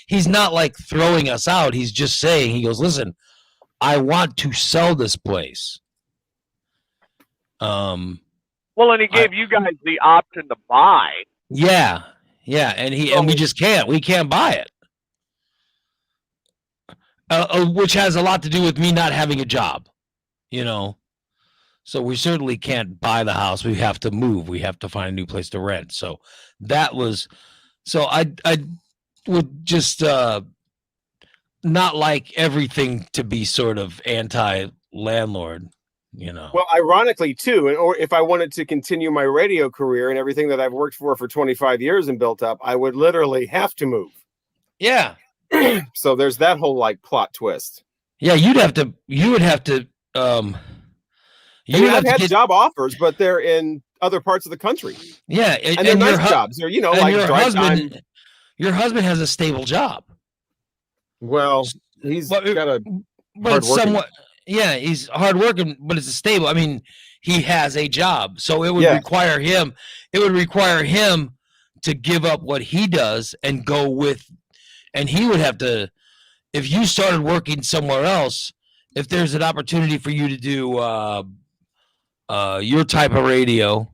He's not like throwing us out. He's just saying, he goes, listen, I want to sell this place. Well, and he gave you guys the option to buy. Yeah, and we just can't. We can't buy it, which has a lot to do with me not having a job, So we certainly can't buy the house. We have to move. We have to find a new place to rent. So I would just not like everything to be sort of anti-landlord, Well, ironically too, or if I wanted to continue my radio career and everything that I've worked for 25 years and built up, I would literally have to move. Yeah. So there's that whole plot twist. Yeah, you would have to. I've had job offers, but they're in other parts of the country. Yeah, and they're nice jobs. They're your husband has a stable job. Well, he's got a but somewhat. Yeah, he's hardworking, but it's a stable. I mean, he has a job, so it would require him. It would require him to give up what he does and go with, and he would have to. If you started working somewhere else, if there's an opportunity for you to do your type of radio,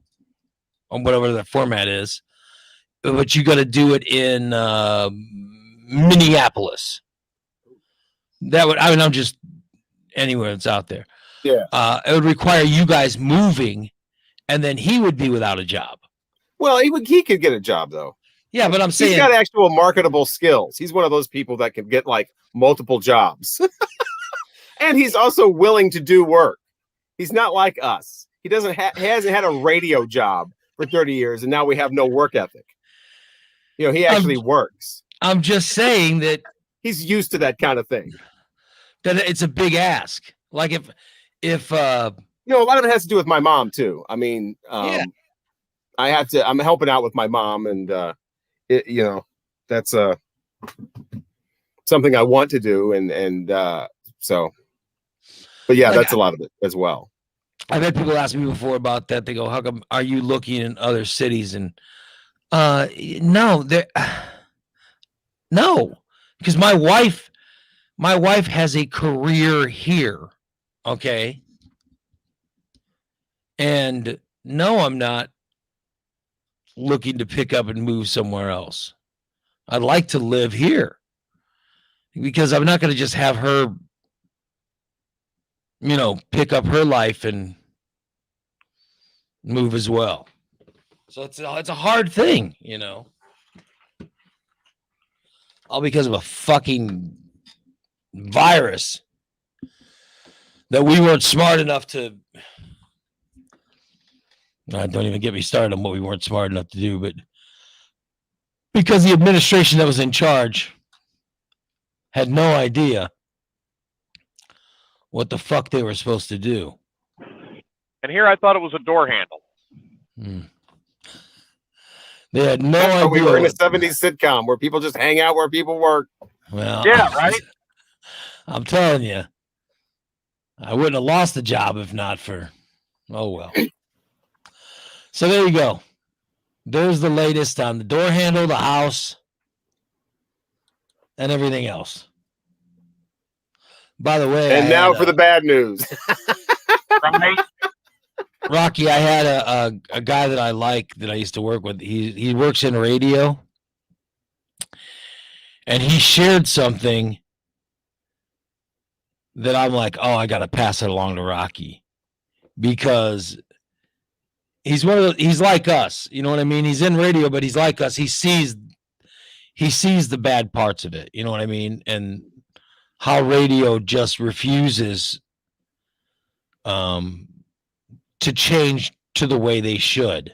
or whatever that format is, but you got to do it in Minneapolis. I'm just anywhere that's out there. Yeah. It would require you guys moving, and then he would be without a job. Well, he could get a job though. Yeah, but I'm saying he's got actual marketable skills. He's one of those people that can get multiple jobs. And he's also willing to do work. He's not like us. He hasn't had a radio job for 30 years, and now we have no work ethic. He actually works. I'm just saying that he's used to that kind of thing. That it's a big ask. Like if a lot of it has to do with my mom too. I mean, I'm helping out with my mom, and that's something I want to do, and so. But yeah, that's a lot of it as well. I've had people ask me before about that. They go, "How come are you looking in other cities?" And no, because my wife has a career here. Okay. And no, I'm not looking to pick up and move somewhere else. I'd like to live here because I'm not going to just have her, pick up her life and move as well. So it's a hard thing, all because of a fucking virus that we weren't smart enough to. Don't even get me started on what we weren't smart enough to do, but because the administration that was in charge had no idea what the fuck they were supposed to do. And here I thought it was a door handle. They had no idea. We were in a 70s sitcom where people just hang out where people work. Well, yeah, right? I'm telling you, I wouldn't have lost the job if not for, oh well. So there you go. There's the latest on the door handle, the house, and everything else. By the way, and now for the bad news. Right? Rocky, I had a guy that I like that I used to work with. He works in radio, and he shared something that I'm like, oh, I got to pass it along to Rocky because he's like us. You know what I mean? He's in radio, but he's like us. He sees the bad parts of it. You know what I mean? And how radio just refuses to change to the way they should.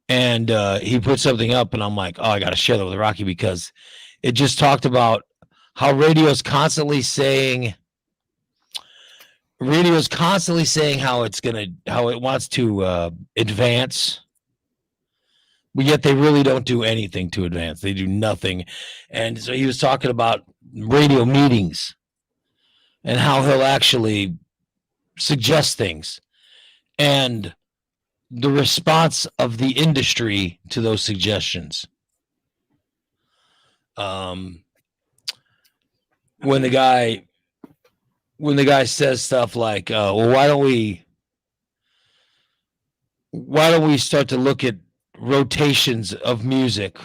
And he put something up, and I'm like, oh, I got to share that with Rocky, because it just talked about how radio's constantly saying how it wants to advance, but yet they really don't do anything to advance. They do nothing. And so he was talking about radio meetings and how he'll actually suggest things, and the response of the industry to those suggestions. When the guy says stuff like, well, why don't we start to look at rotations of music?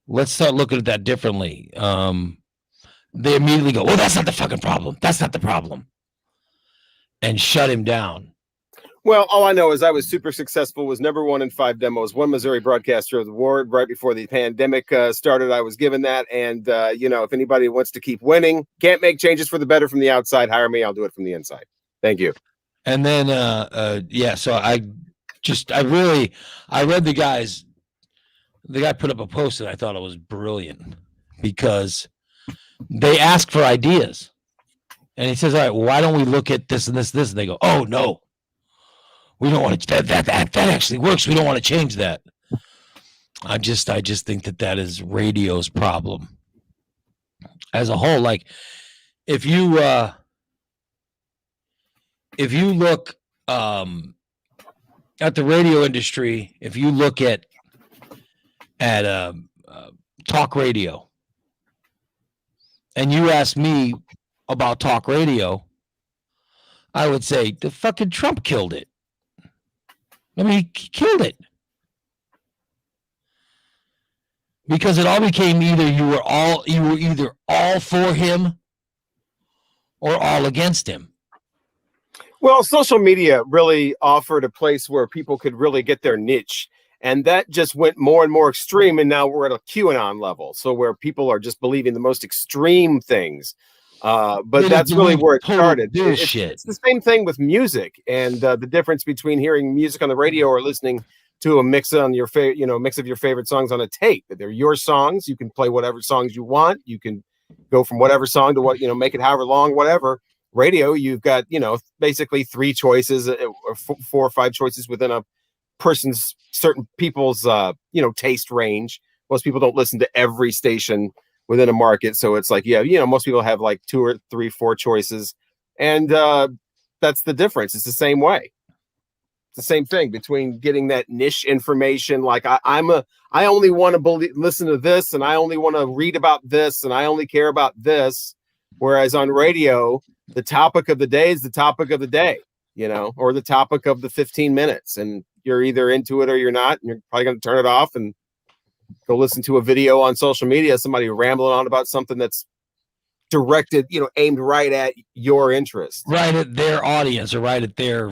Let's start looking at that differently. They immediately go, well, that's not the fucking problem. That's not the problem. And shut him down. Well, all I know is I was super successful, was number 1 in 5 demos, won Missouri Broadcaster of the Award right before the pandemic started. I was given that. And, if anybody wants to keep winning, can't make changes for the better from the outside, hire me. I'll do it from the inside. Thank you. And then, so I read the guy put up a post and I thought it was brilliant, because they ask for ideas. And he says, all right, well, why don't we look at this and this? And they go, oh, no. We don't want to. That actually works. We don't want to change that. I just think that is radio's problem as a whole. Like, if you look at the radio industry, if you look at talk radio, and you ask me about talk radio, I would say the fucking Trump killed it. I mean, he killed it. Because it all became either you were either all for him or all against him. Well, social media really offered a place where people could really get their niche. And that just went more and more extreme. And now we're at a QAnon level. So where people are just believing the most extreme things. But that's really where it started. It's the same thing with music, and the difference between hearing music on the radio or listening to a mix on your mix of your favorite songs on a tape. They're your songs. You can play whatever songs you want. You can go from whatever song to what, make it however long, whatever. Radio, you've got, basically 3 choices or 4 or 5 choices within a person's, certain people's, taste range. Most people don't listen to every station within a market. So it's like, most people have like 2 or 3, 4 choices. And that's the difference. It's the same way. It's the same thing between getting that niche information. Like I only want to listen to this, and I only want to read about this, and I only care about this. Whereas on radio, the topic of the day is the topic of the day, or the topic of the 15 minutes. And you're either into it or you're not. And you're probably going to turn it off and go listen to a video on social media, somebody rambling on about something that's directed, aimed right at your interest, right at their audience, or right at their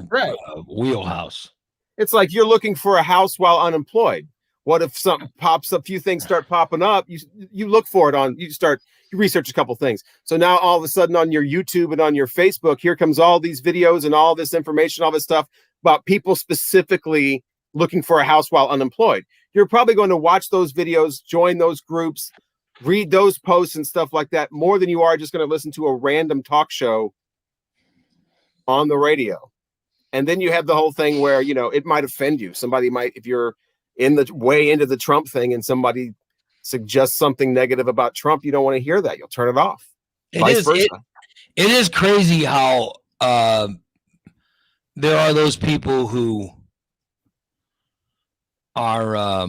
wheelhouse. It's like you're looking for a house while unemployed. What if something pops up, a few things start popping up, you look for it you research a couple things. So now all of a sudden on your YouTube and on your Facebook, here comes all these videos and all this information, all this stuff about people specifically looking for a house while unemployed. You're probably going to watch those videos, join those groups, read those posts and stuff like that more than you are just going to listen to a random talk show on the radio. And then you have the whole thing where, it might offend you. Somebody might, if you're way into the Trump thing and somebody suggests something negative about Trump, you don't want to hear that. You'll turn it off. Vice versa. It is crazy how there are those people who are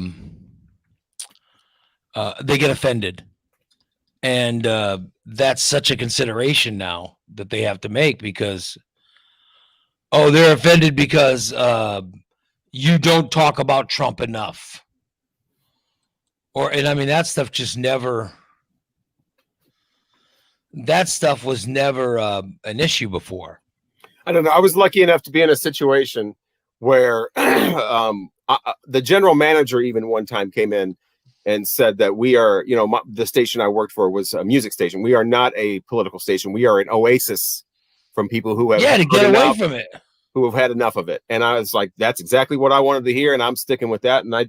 they get offended, and that's such a consideration now that they have to make, because they're offended because you don't talk about Trump enough, that stuff just never, that stuff was never an issue before. I don't know. I was lucky enough to be in a situation where the general manager even one time came in and said that we are, the station I worked for was a music station. We are not a political station. We are an oasis from people who have to heard get away enough, from it. who have had enough of it. And I was like, that's exactly what I wanted to hear, and I'm sticking with that. And I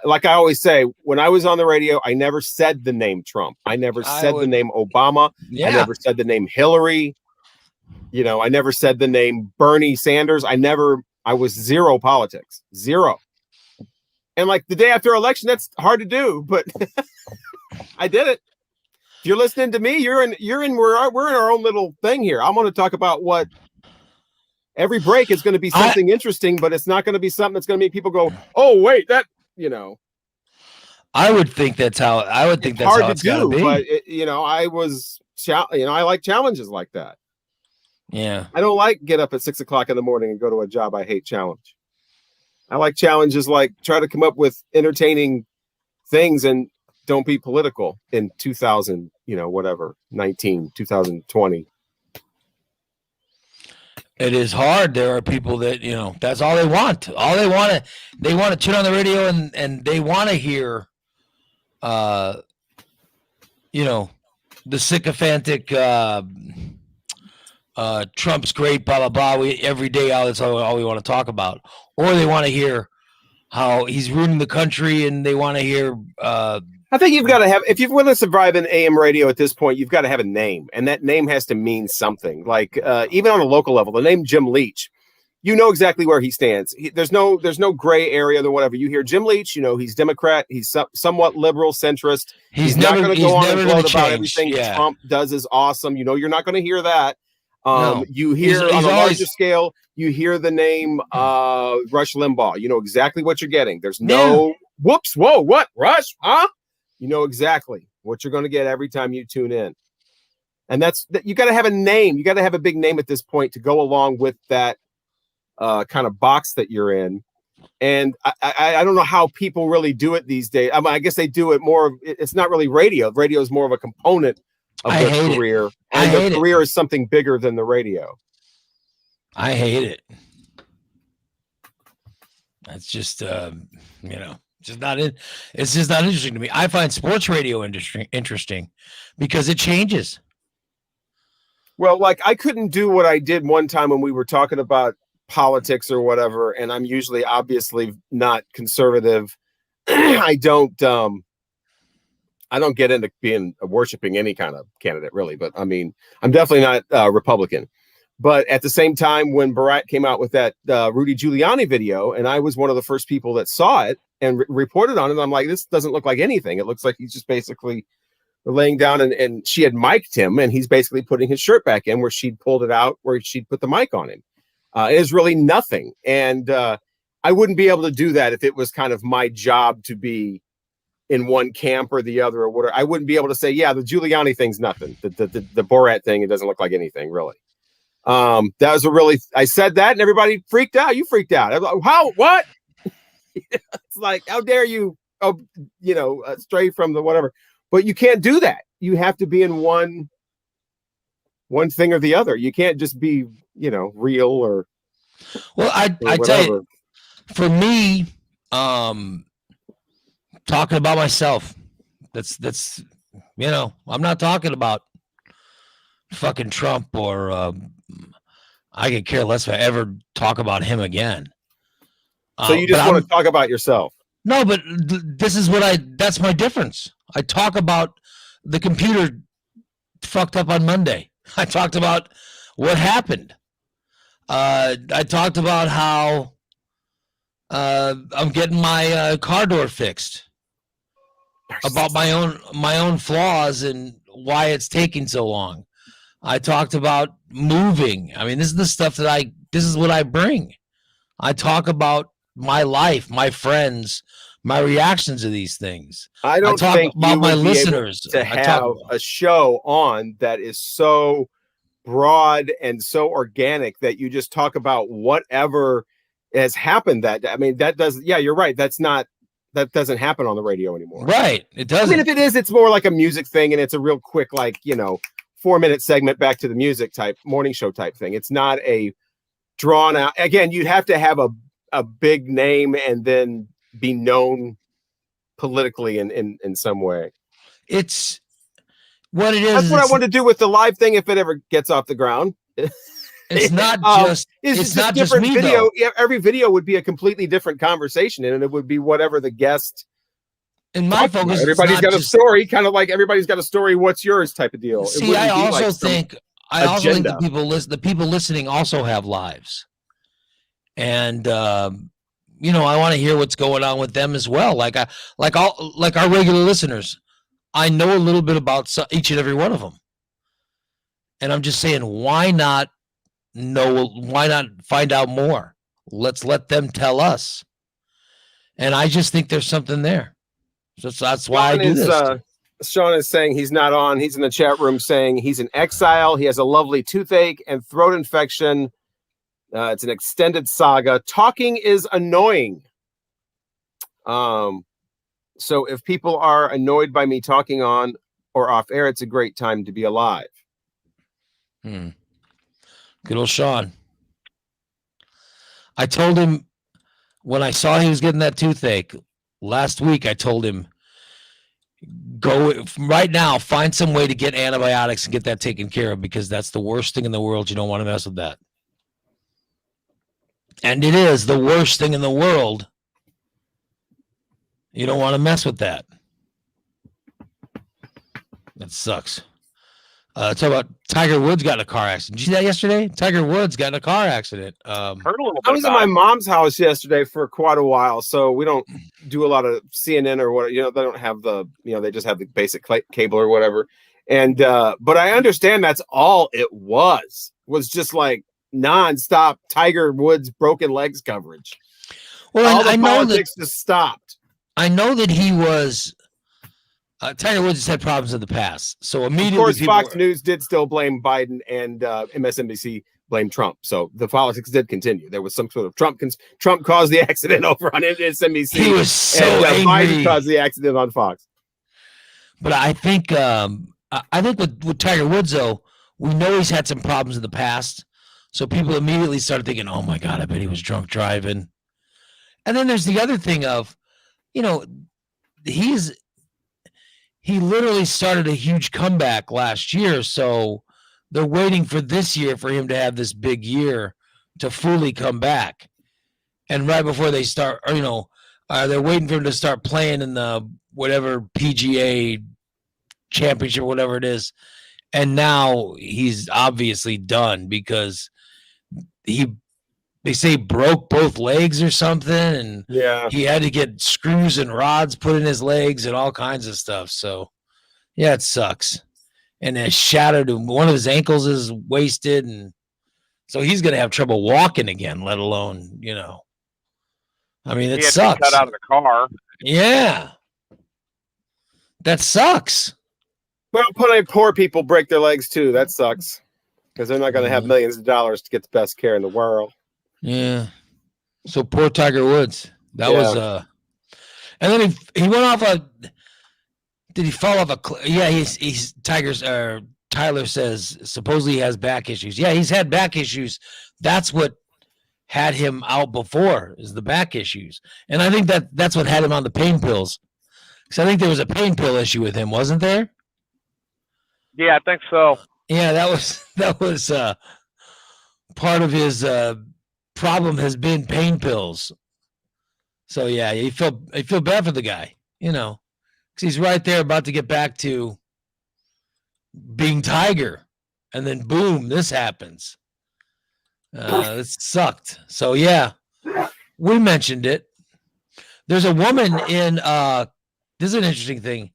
like I always say, when I was on the radio, I never said the name Trump. I never said the name Obama. I never said the name Hillary. You know, I never said the name Bernie Sanders. I was zero politics. Zero. And like the day after election, that's hard to do, but I did it. If you're listening to me, we're in our own little thing here. I'm going to talk about what every break is going to be something interesting, but it's not going to be something that's going to make people go, oh, wait, that, you know. I would think that's how it's hard to gotta do, be. but I like challenges like that. Yeah. I don't like get up at 6 o'clock in the morning and go to a job I hate challenge. I like challenges like try to come up with entertaining things and don't be political in 2000, 2020. It is hard. There are people that, that's all they want. They want to turn on the radio and they want to hear, the sycophantic, Trump's great, blah, blah, blah. Every day, that's all we want to talk about. Or they want to hear how he's ruining the country, and they want to hear. I think you've got to have, if you want to survive in AM radio at this point, you've got to have a name, and that name has to mean something. Like even on a local level, the name Jim Leach, you know exactly where he stands. There's no gray area or whatever. You hear Jim Leach, he's Democrat, he's somewhat liberal, centrist. He's not going to go on and gloat about everything Trump does is awesome. You're not going to hear that. No. You hear on a larger scale, you hear the name Rush Limbaugh. You know exactly what you're getting. There's no whoops, whoa, what? Rush, huh? You know exactly what you're going to get every time you tune in. And you got to have a name. You got to have a big name at this point to go along with that kind of box that you're in. And I don't know how people really do it these days. I guess they do it more. It's not really radio. Radio is more of a component of their career. And their career is something bigger than the radio. I hate it. That's just, it's just not interesting to me. I find sports radio interesting because it changes. Well, like I couldn't do what I did one time when we were talking about politics or whatever, and I'm usually obviously not conservative. I don't get into being worshiping any kind of candidate really, but I mean, I'm definitely not Republican. But at the same time, when Barack came out with that Rudy Giuliani video, and I was one of the first people that saw it and reported on it, I'm like, this doesn't look like anything. It looks like he's just basically laying down, and she had mic'd him, and he's basically putting his shirt back in where she'd pulled it out, where she'd put the mic on him. It is really nothing. And I wouldn't be able to do that if it was kind of my job to be in one camp or the other or whatever. I wouldn't be able to say, yeah, the Giuliani thing's nothing. The Borat thing, it doesn't look like anything really. That was I said that and everybody freaked out. You freaked out. I'm like, how, what? It's like, how dare you, stray from the whatever, but you can't do that. You have to be in one thing or the other. You can't just be, real or. Well, I tell you, for me, talking about myself, that's, I'm not talking about fucking Trump or, I could care less if I ever talk about him again. So you just want to talk about yourself? No, but that's my difference. I talk about the computer fucked up on Monday. I talked about what happened. I talked about how I'm getting my car door fixed. About my own flaws and why it's taking so long. I talked about moving. I mean, this is the stuff this is what I bring. I talk about my life, my friends, my reactions to these things. I don't think about you my would listeners be able to have a show on that is so broad and so organic that you just talk about whatever has happened. You're right. That doesn't happen on the radio anymore. Right. It doesn't. I mean, if it is, it's more like a music thing and it's a real quick, 4-minute segment back to the music type morning show type thing. It's not a drawn out. Again, you'd have to have a big name and then be known politically in some way. It's what it is. That's what I want to do with the live thing if it ever gets off the ground. It's not just it's not just just different me video. though. Yeah, every video would be a completely different conversation, and it would be whatever the guest. In my talked about. focus, it's everybody's not got a just- story, kind of like everybody's got a story. What's yours? Type of deal. It See, wouldn't I be also like some think the agenda. people listening also have lives, and you know, I want to hear what's going on with them as well. Like our regular listeners, I know a little bit about each and every one of them, and I'm just saying, why not find out more? Let's let them tell us. And I just think there's something there. So that's why I do this. Sean is saying he's not on. He's in the chat room saying he's in exile. He has a lovely toothache and throat infection. It's an extended saga. Talking is annoying. So if people are annoyed by me talking on or off air, it's a great time to be alive. Good old Sean. I told him when I saw he was getting that toothache last week, I told him, go right now, find some way to get antibiotics and get that taken care of, because that's the worst thing in the world. You don't want to mess with that. And it is the worst thing in the world. You don't want to mess with that. That sucks. Talk about Tiger Woods got in a car accident. Did you see that yesterday? Tiger Woods got in a car accident. Heard a little bit. I was at my mom's house yesterday for quite a while, so we don't do a lot of CNN or what. You know, they don't have the, you know, they just have the basic cable or whatever. And but I understand that's all it was just like nonstop Tiger Woods broken legs coverage. Well, all the I know politics just stopped. I know that he was. Tiger Woods has had problems in the past, so immediately, Of course, Fox News did still blame Biden, and MSNBC blamed Trump. So the politics did continue. There was some sort of Trump caused the accident over on MSNBC. He was so and, angry. Biden caused the accident on Fox. But I think with Tiger Woods, though, we know he's had some problems in the past, so people immediately started thinking, "Oh my God, I bet he was drunk driving." And then there's the other thing of, you know, he literally started a huge comeback last year, so they're waiting for this year for him to have this big year to fully come back. And right before they start, or, you know, they're waiting for him to start playing in the whatever PGA championship, whatever it is. And now he's obviously done because they say broke both legs or something, and he had to get screws and rods put in his legs and all kinds of stuff. So, yeah, it sucks. And it shattered. One of his ankles is wasted, and so he's going to have trouble walking again, let alone, you know. I mean, it He had to sucks. cut out of the car. Yeah. That sucks. Well, poor people break their legs too. That sucks because they're not going to have millions of dollars to get the best care in the world. Yeah. So poor Tiger Woods. That was and then he went off did he fall off a yeah, he's Tyler says supposedly he has back issues. Yeah, he's had back issues. That's what had him out before, is the back issues. And I think that's what had him on the pain pills. Because I think there was a pain pill issue with him, wasn't there? Yeah, I think so. Yeah, that was part of his problem has been pain pills. So yeah, you feel bad for the guy, you know, because he's right there about to get back to being Tiger, and then boom, this happens. It sucked. So yeah, we mentioned it. There's a woman in this is an interesting thing,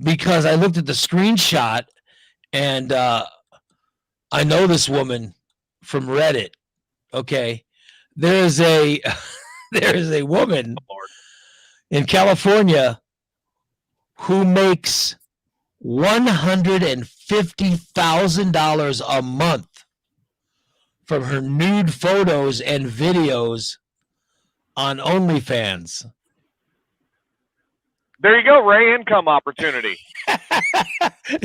because I looked at the screenshot, and I know this woman from Reddit. Okay, there is a woman in California who makes $150,000 a month from her nude photos and videos on OnlyFans. There you go, Ray. Income opportunity.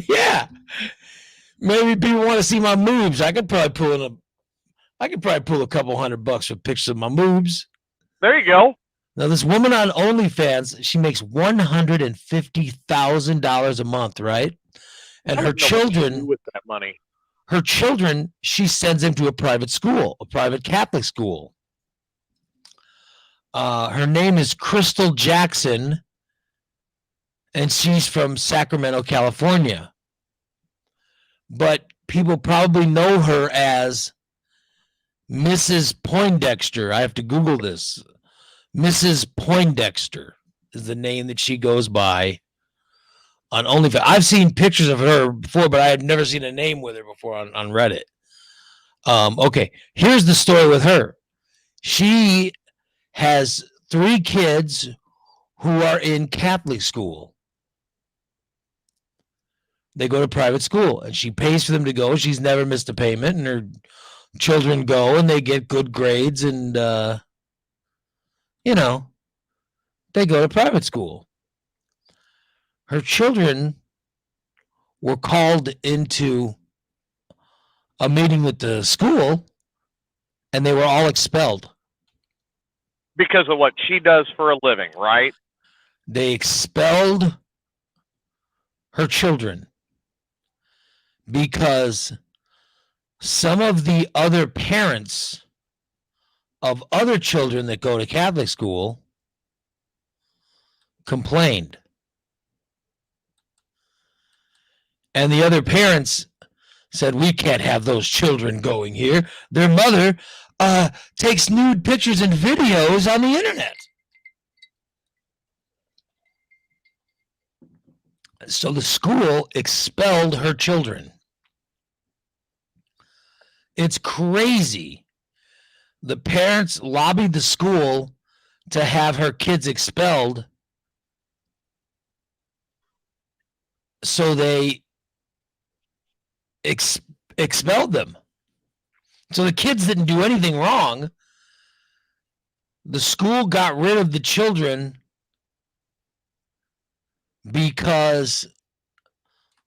Yeah, maybe people want to see my moves. I could probably pull a couple $100 for pictures of my moves. There you go. Now, this woman on OnlyFans, she makes $150,000 a month, right? And her children, with that money, her children, she sends them to a private school, a private Catholic school. Her name is Crystal Jackson, and she's from Sacramento, California. But people probably know her as Mrs. Poindexter. I have to Google this. Mrs. Poindexter is the name that she goes by on OnlyFans. I've seen pictures of her before, but I had never seen a name with her before on Reddit. Okay, here's the story with her. She has 3 kids who are in Catholic school. They go to private school, and she pays for them to go. She's never missed a payment, and her children go, and they get good grades, and, they go to private school. Her children were called into a meeting with the school, and they were all expelled. Because of what she does for a living, right? They expelled her children because some of the other parents of other children that go to Catholic school complained. And the other parents said, we can't have those children going here. Their mother takes nude pictures and videos on the internet. So the school expelled her children. It's crazy. The parents lobbied the school to have her kids expelled. So they expelled them. So the kids didn't do anything wrong. The school got rid of the children because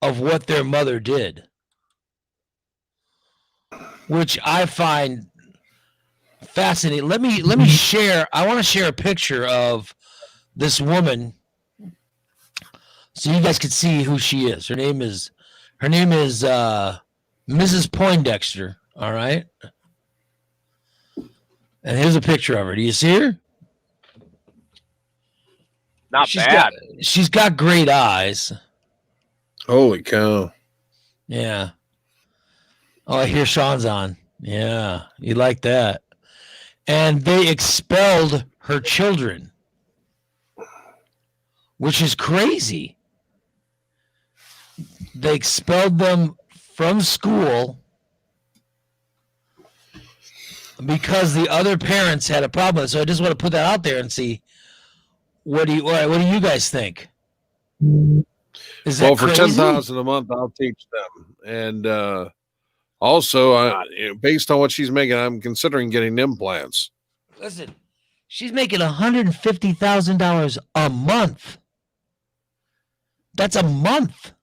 of what their mother did, which I find fascinating. Let me share. I want to share a picture of this woman so you guys can see who she is. Her name is Mrs. Poindexter. All right. And here's a picture of her. Do you see her? Not bad. She's got great eyes. Holy cow. Yeah. Oh, I hear Sean's on. Yeah. You like that. And they expelled her children, which is crazy. They expelled them from school because the other parents had a problem. So I just want to put that out there and see what do you guys think? Is that for crazy? $10,000 a month, I'll teach them. And also, based on what she's making, I'm considering getting implants. Listen, she's making $150,000 a month. That's a month.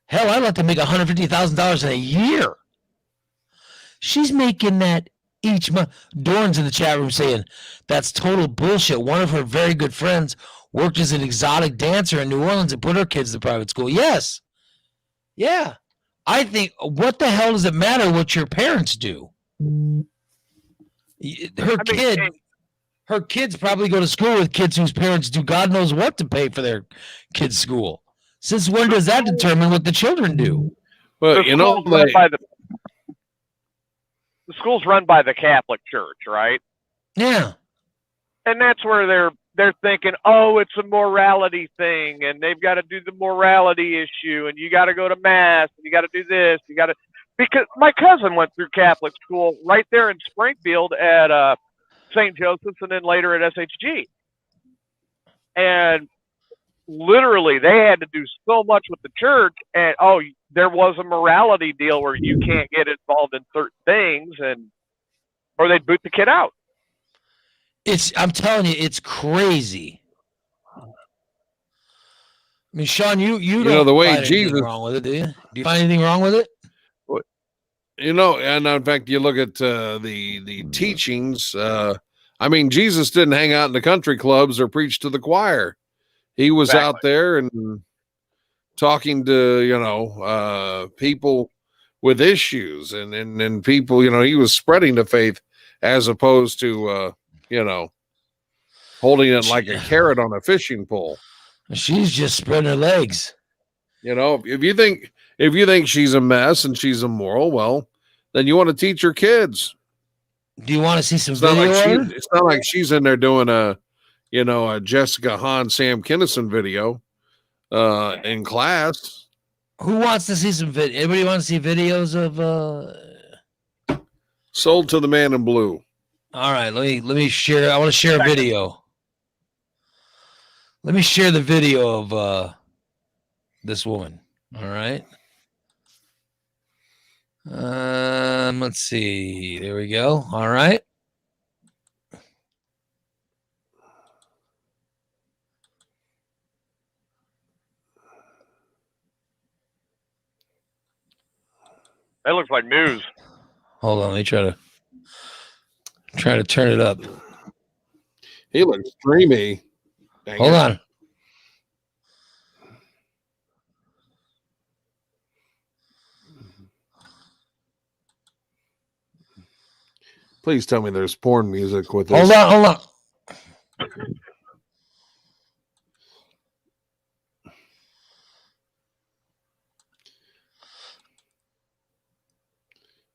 Hell, I'd like to make $150,000 in a year. She's making that each month. Dorn's in the chat room saying that's total bullshit. One of her very good friends worked as an exotic dancer in New Orleans and put her kids to private school. Yes. Yeah. I think, what the hell does it matter what your parents do? Her kids probably go to school with kids whose parents do God knows what to pay for their kids' school. Since when does that determine what the children do? Well, the school's run by the Catholic Church, right? Yeah. And that's where they're thinking, oh, it's a morality thing, and they've got to do the morality issue, and you got to go to mass, and you got to do this, because my cousin went through Catholic school right there in Springfield at St. Joseph's, and then later at SHG. And literally, they had to do so much with the church, and there was a morality deal where you can't get involved in certain things, or they'd boot the kid out. I'm telling you, it's crazy. I mean, Sean, you don't the way find Jesus anything wrong with it, do you? Do you find anything wrong with it? And in fact, you look at the teachings. I mean, Jesus didn't hang out in the country clubs or preach to the choir. He was out there and talking to people with issues and people, he was spreading the faith as opposed to holding it like a carrot on a fishing pole. She's just spreading her legs. If you think she's a mess and she's immoral, well, then you want to teach your kids. Do you want to see some It's not video? it's not like she's in there doing a Jessica Hahn, Sam Kinison video in class. Who wants to see some video? Anybody want to see videos of Sold to the Man in Blue? All right, let me share. I want to share a video. Let me share the video of this woman. All right. Let's see. There we go. All right. That looks like news. Hold on. Let me try to turn it up. He looks dreamy. Dang Hold it. on. Please tell me there's porn music with this. Hold on.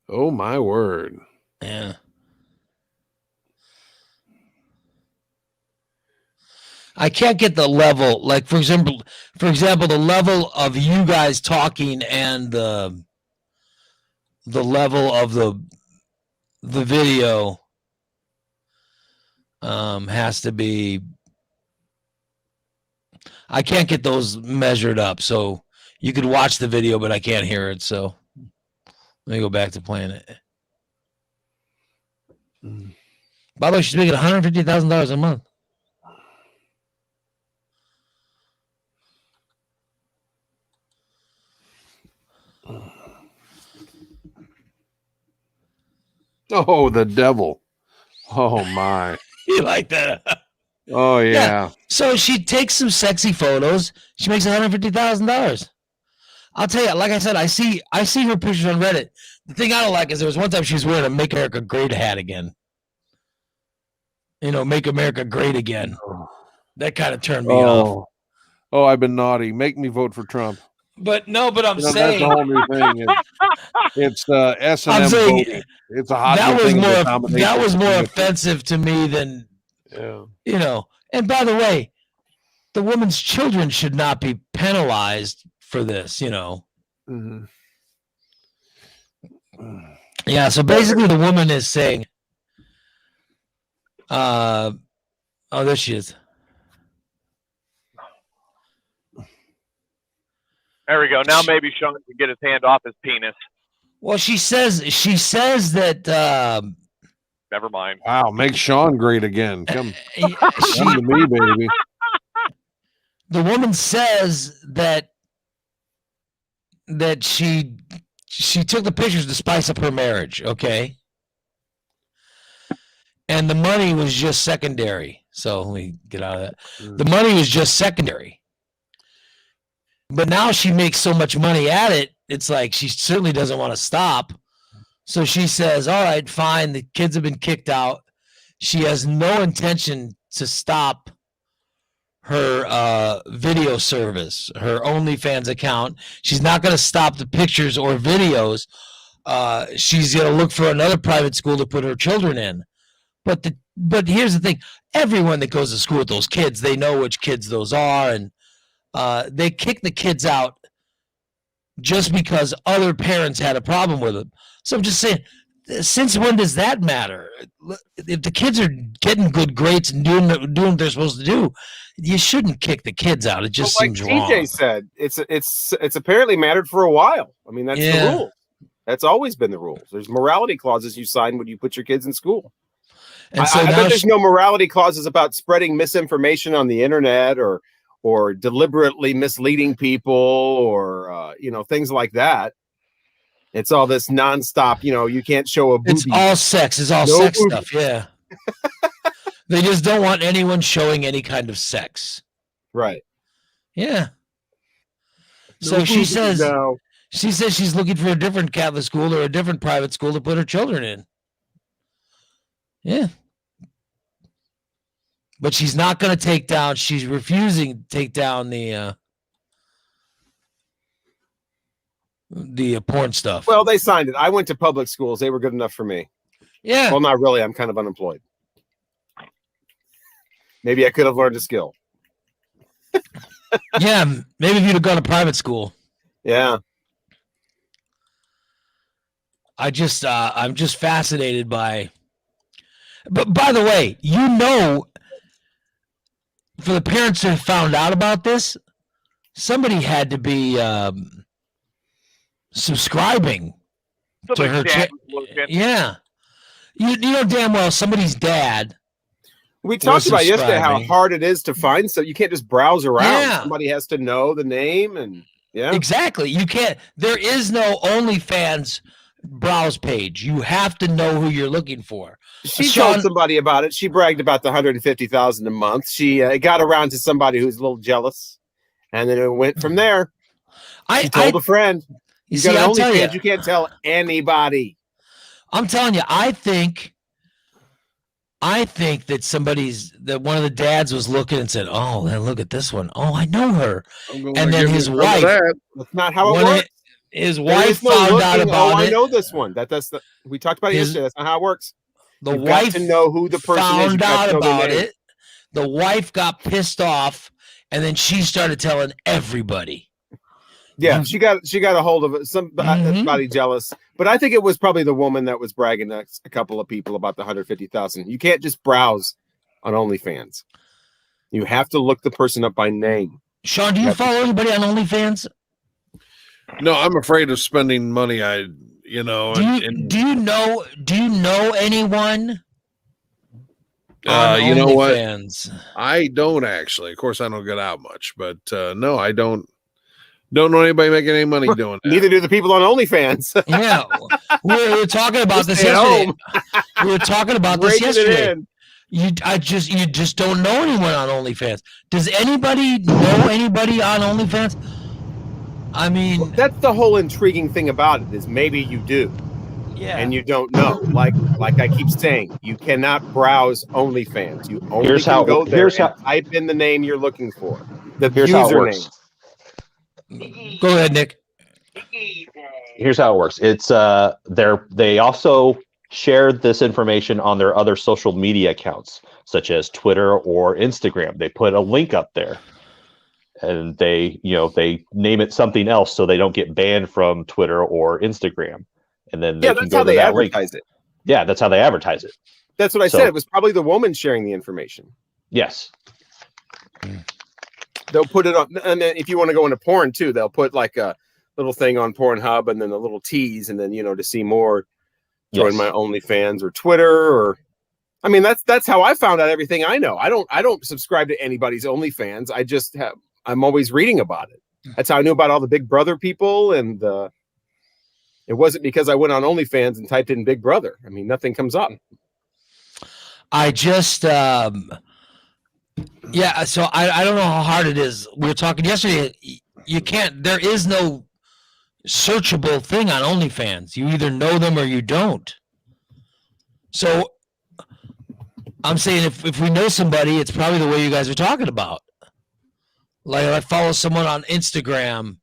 Oh my word. Yeah. I can't get the level, like for example, the level of you guys talking and the level of the video has to be. I can't get those measured up, so you could watch the video, but I can't hear it. So let me go back to playing it. By the way, she's making $150,000 a month. Oh, the devil. Oh my. You like that? Oh yeah. So she takes some sexy photos. She makes $150,000. I'll tell you, like I said, I see her pictures on Reddit. The thing I don't like is there was one time she was wearing a Make America Great hat again. Make America Great Again. That kind of turned me off. Oh, I've been naughty. Make me vote for Trump. But I'm That's saying a whole new thing. It's S&M I'm saying voting. It's a hot that new was thing more with nominations. that was more offensive to me than And by the way, the woman's children should not be penalized for this. Mm-hmm. Yeah. So basically, the woman is saying, oh, there she is. There we go. Now maybe Sean can get his hand off his penis. Well, she says that. Never mind. Wow, make Sean great again. Come she, to me, baby. The woman says that she took the pictures to spice up her marriage, okay? And the money was just secondary. So let me get out of that. The money was just secondary. But now she makes so much money at it, it's like she certainly doesn't want to stop. So she says, all right, fine. The kids have been kicked out. She has no intention to stop her video service, her OnlyFans account. She's not going to stop the pictures or videos. She's going to look for another private school to put her children in. But here's the thing. Everyone that goes to school with those kids, they know which kids those are. And they kick the kids out just because other parents had a problem with them. So I'm just saying, since when does that matter? If the kids are getting good grades and doing what they're supposed to do, you shouldn't kick the kids out. It just seems wrong. TJ said, it's apparently mattered for a while. I mean, that's the rule. That's always been the rules. There's morality clauses you sign when you put your kids in school. And so I bet there's no morality clauses about spreading misinformation on the internet or deliberately misleading people or things like that. It's all this nonstop, you can't show a booby. It's all sex. It's all sex stuff. Yeah. They just don't want anyone showing any kind of sex. Right. Yeah. So she says No. she's looking for a different Catholic school or a different private school to put her children in. Yeah. But she's not going to take down. She's refusing to take down the porn stuff. Well, they signed it. I went to public schools. They were good enough for me. Yeah. Well, not really. I'm kind of unemployed. Maybe I could have learned a skill. Yeah, maybe if you'd have gone to private school. Yeah. I'm just fascinated by. But by the way, you know, for the parents who found out about this, somebody had to be subscribing to her channel. Yeah, you know damn well somebody's dad. We talked about yesterday how hard it is to find, so you can't just browse around. Yeah. Somebody has to know the name, and yeah, exactly. You can't. There is no OnlyFans browse page. You have to know who you're looking for. She told somebody about it. She bragged about the $150,000 a month. She got around to somebody who's a little jealous, and then it went from there. She told a friend. You got an OnlyFans. You can't tell anybody. I'm telling you, I think that one of the dads was looking and said, "Oh, then look at this one. Oh, I know her." And then his wife. That's not how it works. His wife found out about it. I know this one. We talked about it yesterday. That's not how it works. The wife got to know who the person is. Found out about it. The wife got pissed off, and then she started telling everybody. Yeah, she got a hold of it. Somebody jealous, but I think it was probably the woman that was bragging to a couple of people about the 150,000. You can't just browse on OnlyFans. You have to look the person up by name. Sean, do you follow anybody on OnlyFans? No, I'm afraid of spending money. Do you know anyone? You know what? OnlyFans? I don't actually. Of course, I don't get out much, but no, I don't know anybody making any money doing that. Neither do the people on OnlyFans. Yeah, we were talking about this yesterday. We were talking about this yesterday. You just don't know anyone on OnlyFans. Does anybody know anybody on OnlyFans? I mean, well, that's the whole intriguing thing about it is maybe you do. Yeah. And you don't know. Like I keep saying, you cannot browse OnlyFans. You only go there and type in the name you're looking for. The username. Go ahead, Nick. Here's how it works. It's they also shared this information on their other social media accounts, such as Twitter or Instagram. They put a link up there. And they name it something else so they don't get banned from Twitter or Instagram. And then that's how they advertise it. Yeah, that's how they advertise it. That's what I said. It was probably the woman sharing the information. Yes. They'll put it on, and then if you want to go into porn too, they'll put like a little thing on Pornhub and then a little tease, and then to see more, join my OnlyFans or Twitter or. I mean, that's how I found out everything I know. I don't subscribe to anybody's OnlyFans. I'm always reading about it. That's how I knew about all the Big Brother people, and it wasn't because I went on OnlyFans and typed in Big Brother. I mean, nothing comes up. I just, so I don't know how hard it is. We were talking yesterday. You can't. There is no searchable thing on OnlyFans. You either know them or you don't. So I'm saying if we know somebody, it's probably the way you guys are talking about. Like I follow someone on Instagram.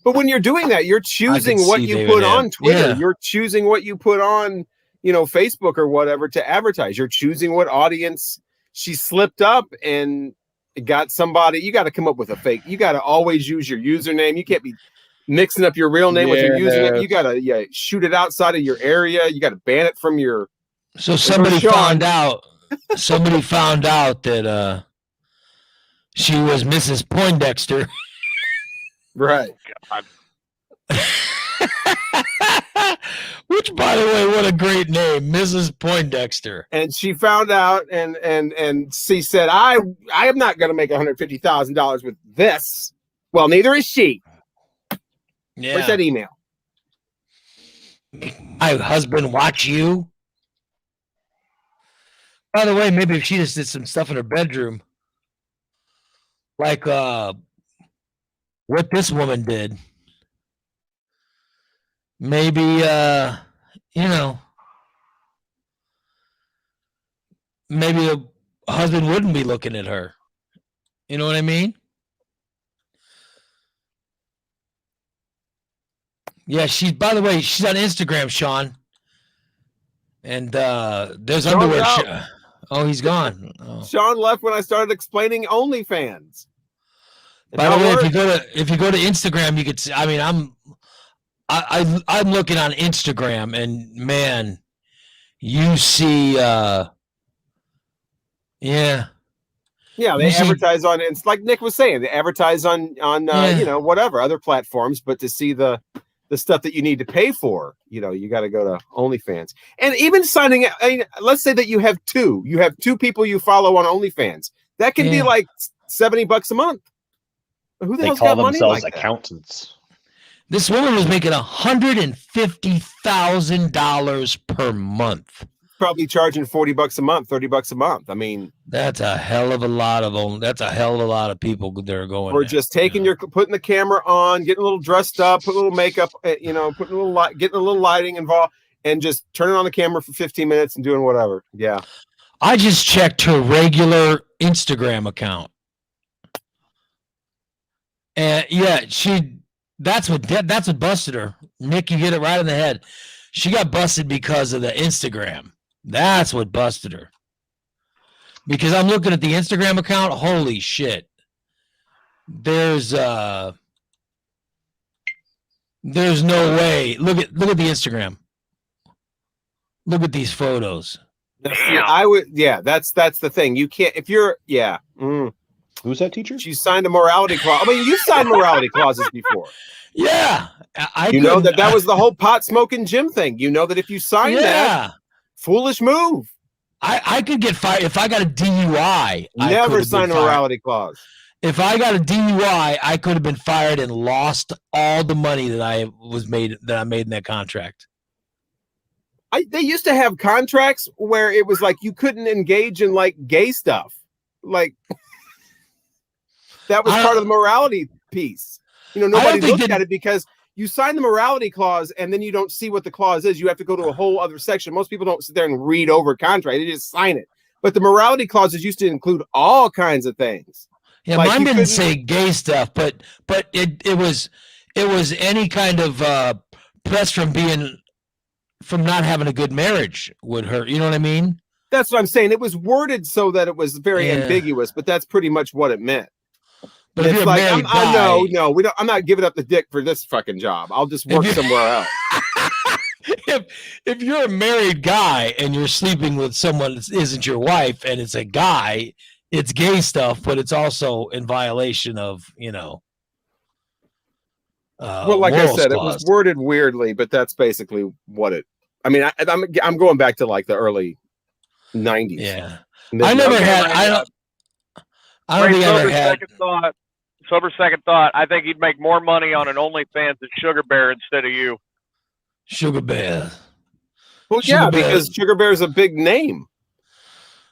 But when you're doing that, you're choosing what you put on Twitter. Yeah. You're choosing what you put on, Facebook or whatever to advertise. You're choosing what audience. She slipped up and got somebody. You got to come up with a fake. You got to always use your username. You can't be mixing up your real name with your username. You got to shoot it outside of your area. You got to ban it from your. So somebody found out. Somebody found out that she was Mrs. Poindexter. Right. God. Which, by the way, what a great name, Mrs. Poindexter. And she found out, and she said, "I am not going to make $150,000 with this." Well, neither is she. Yeah. Where's that email? My husband watch you. By the way, maybe if she just did some stuff in her bedroom, like what this woman did. Maybe, maybe a husband wouldn't be looking at her. You know what I mean? Yeah, by the way, she's on Instagram, Sean. And there's Sean's underwear. out. Oh, he's gone. Oh. Sean left when I started explaining OnlyFans. By the way, if you go to Instagram, you could see. I mean, I'm looking on Instagram, and man, you see, yeah, they advertise on. It's like Nick was saying, they advertise on whatever other platforms, but to see the stuff that you need to pay for, you got to go to OnlyFans. And even signing, let's say that you have two people you follow on OnlyFans. That can be like $70 a month. Who the hell's got money like that? Accountants. This woman was making $150,000 per month. Probably charging $40 a month, $30 a month. I mean, that's a hell of a lot of people that are going. Or just putting the camera on, getting a little dressed up, put a little makeup, putting a little light, getting a little lighting involved, and just turning on the camera for 15 minutes and doing whatever. Yeah. I just checked her regular Instagram account. And yeah, that's what busted her. Nick, you get it right in the head. She got busted because of the Instagram. That's what busted her. Because I'm looking at the Instagram account. Holy shit. There's no way. Look at the Instagram. Look at these photos. That's the thing. You can't, if you're, Who's that teacher? She signed a morality clause. I mean, you signed morality clauses before. Yeah. That was the whole pot smoking gym thing. You know that if you sign that, foolish move. I could get fired if I got a DUI. Never sign a morality clause. If I got a DUI, I could have been fired and lost all the money that I made in that contract. They used to have contracts where it was like you couldn't engage in like gay stuff. Like that was part of the morality piece. Nobody looked at it because you sign the morality clause and then you don't see what the clause is. You have to go to a whole other section. Most people don't sit there and read over contract. They just sign it. But the morality clauses used to include all kinds of things. Yeah, like mine didn't say gay stuff, but it was any kind of press from not having a good marriage would hurt. You know what I mean? That's what I'm saying. It was worded so that it was very ambiguous, but that's pretty much what it meant. But it's like, no, we don't. I'm not giving up the dick for this fucking job. I'll just work somewhere else. If you're a married guy and you're sleeping with someone that isn't your wife and it's a guy, it's gay stuff, but it's also in violation of, well, like I said, clause. It was worded weirdly, but that's basically what it. I mean, I'm going back to like the early 90s. Yeah, I never had. I don't think I ever had. Sober second thought. I think you'd make more money on an OnlyFans than Sugar Bear instead of you. Sugar Bear. Well, Sugar Bear. Because Sugar Bear is a big name,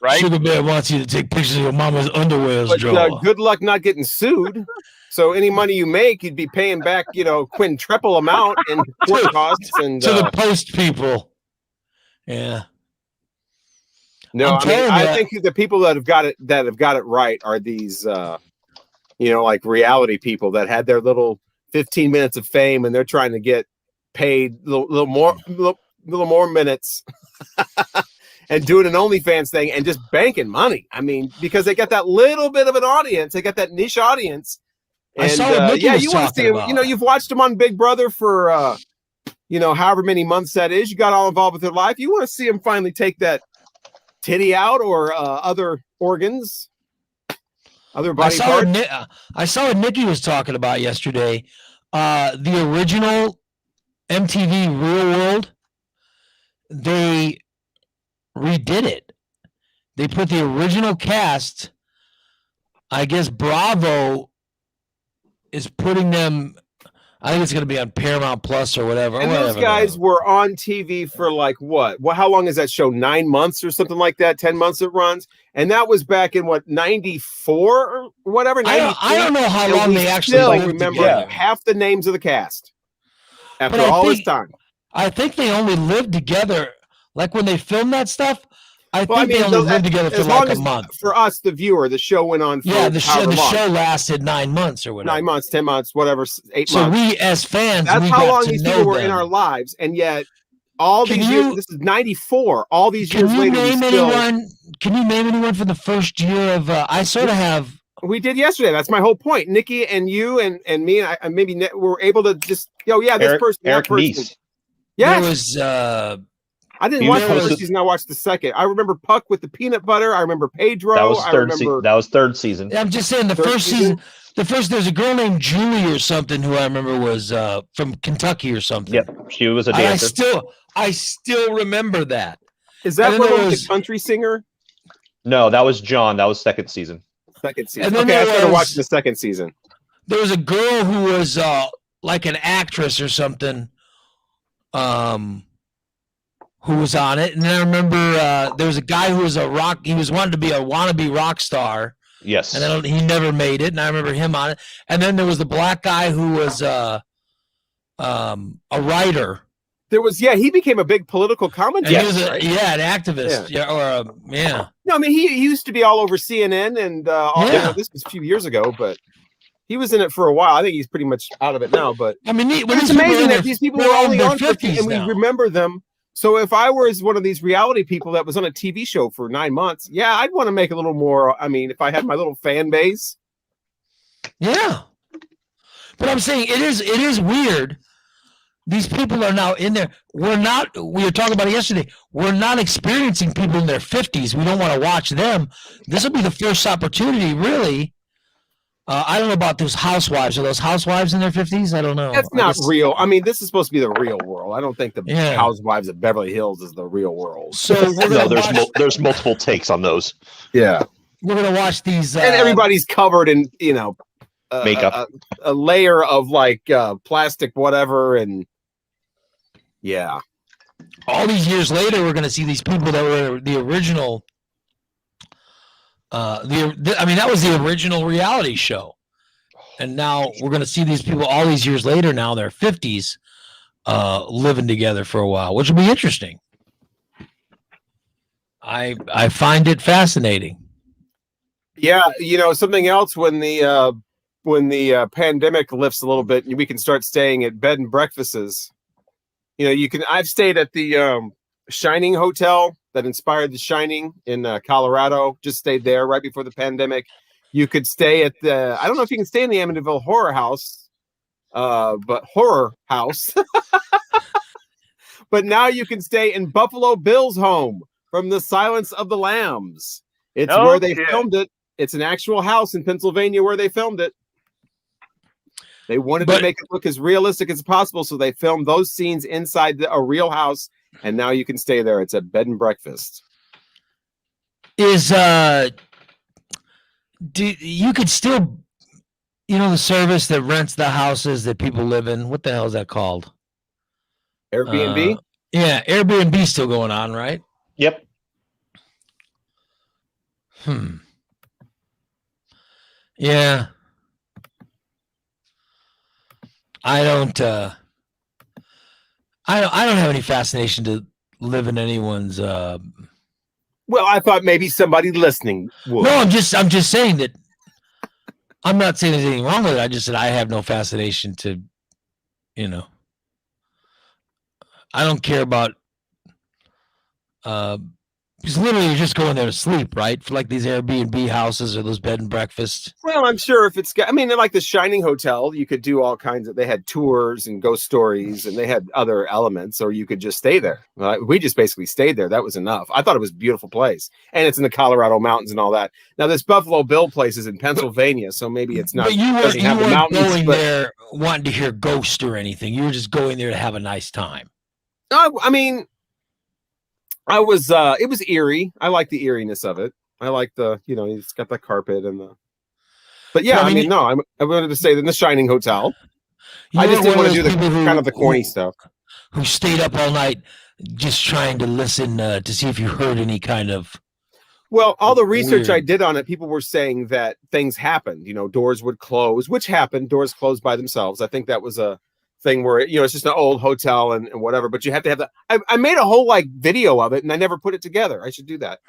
right? Sugar Bear wants you to take pictures of your mama's underwear drawer. Good luck not getting sued. So any money you make, you'd be paying back, quintuple amount in court costs and to the post people. Yeah. No, I think the people that have got it right are these, like reality people that had their little 15 minutes of fame and they're trying to get paid a little more minutes and doing an OnlyFans thing and just banking money. I mean, because they got that little bit of an audience, they got that niche audience. And I saw what Mickey was you want to see about. You've watched them on Big Brother for however many months that is. You got all involved with their life. You want to see them finally take that titty out or other organs, other body parts. I saw what Nikki was talking about yesterday. The original MTV Real World, they redid it. They put the original cast. I guess Bravo is putting them I think it's going to be on Paramount Plus or whatever. And those guys were on TV for like what? Well, how long is that show? 9 months or something like that? 10 months it runs, and that was back in what 94 or whatever. I don't know how long they actually still lived remember together. half the names of the cast after But I all think- this time. I think they only lived together, like when they filmed that stuff. I Well, think they only lived together for as long like a as month. for us, the viewer, the show went on. For Yeah, the show however long. lasted 9 months or whatever. 9 months, 10 months, whatever, 8 So months. we, as fans, That's we how got long to these know people were in them. our lives, and yet all Can these you- years. This is 94. All these Can years you later, we name still. anyone? Can you name anyone from the first year of? I sort of have. We did yesterday. That's my whole point. Nikki and you and me and I maybe were able to just this Eric- person, that Eric person. Neese. Yes. There was. I didn't He watch the was- first season. I watched the second. I remember Puck with the peanut butter. I remember Pedro. That was I third. remember. That was third season. I'm just saying the Third first season? season. There's a girl named Julie or something who I remember was from Kentucky or something. Yep, she was a And dancer. I still remember that. Is that and one then of there the was- country singer? No, that was John. That was second season. Second season. And then Okay, I there started was- watching the second season. There was a girl who was like an actress or something, who was on it. And then I remember there was a guy who was he was wanted to be a wannabe rock star, Yes. and then he never made it. And I remember him on it. And then there was the black guy who was a writer. There was he became a big political And commentator. he was right? an activist. Yeah. No, I mean he used to be all over CNN and Yeah. this was a few years ago, but he was in it for a while. I think he's pretty much out of it now. But I mean, But it's amazing that these people were only on for 50s and we now. remember them. So if I was one of these reality people that was on a TV show for 9 months, I'd want to make a little more. I mean, if I had my little fan base, Yeah. But I'm saying it is weird. These people are now in there. We were talking about it yesterday. We're not experiencing people in their 50s. We don't want to watch them. This will be the first opportunity, really. I don't know about those housewives. Are those housewives in their 50s? I don't know. that's I not guess- real. I mean, this is supposed to be the real world. I don't think the Yeah. Housewives of Beverly Hills is the real world. So we're No, gonna watch, there's multiple takes on those. Yeah, we're gonna watch these. and everybody's covered in Makeup. a layer of like plastic, whatever, and all these years later, we're gonna see these people that were the original. I mean, that was the original reality show, and now we're going to see these people all these years later. Now they're 50s, living together for a while, which will be interesting. I find it fascinating. Yeah, something else when the pandemic lifts a little bit, we can start staying at bed and breakfasts. I've stayed at the Shining Hotel that inspired The Shining in Colorado. Just stayed there right before the pandemic. You could stay at I don't know if you can stay in the Amityville Horror House, but Horror House. But now you can stay in Buffalo Bill's home from The Silence of the Lambs. It's No where they kidding. filmed it. It's an actual house in Pennsylvania where they filmed it. They wanted to make it look as realistic as possible, so they filmed those scenes inside a real house, and now you can stay there. It's a bed and breakfast. Is you could still, the service that rents the houses that people live in? What the hell is that called? Airbnb? Yeah, Airbnb still going on, right? Yep. Yeah. I don't have any fascination to live in anyone's Well, I thought maybe somebody listening would. No, I'm just saying that I'm not saying there's anything wrong with it. I just said I have no fascination to, I don't care about because literally you're just going there to sleep, right? For like these Airbnb houses or those bed and breakfasts. Well, I'm sure if it's got, I mean, like the Shining Hotel, you could do all kinds of, they had tours and ghost stories and they had other elements, or you could just stay there. We just basically stayed there. That was enough. I thought it was a beautiful place. And it's in the Colorado mountains and all that. Now, this Buffalo Bill place is in Pennsylvania, so maybe it's not, But you doesn't have the weren't mountains. going But there wanting to hear ghosts or anything. You were just going there to have a nice time. I mean, I was, it was eerie. I like the eeriness of it. I like the, it's got the carpet and the, but yeah, Well, I mean, no, I wanted to say that in the Shining Hotel. You I just weren't didn't one want to of do those the people kind of the corny stuff. who stayed up all night just trying to listen to see if you heard any kind of. Well, all the research I Weird. did on it, people were saying that things happened. You know, doors would close, which happened. Doors closed by themselves. I think that was a thing where, you know, it's just an old hotel and whatever. But you have to have that. I made a whole like video of it, and I never put it together. I should do that.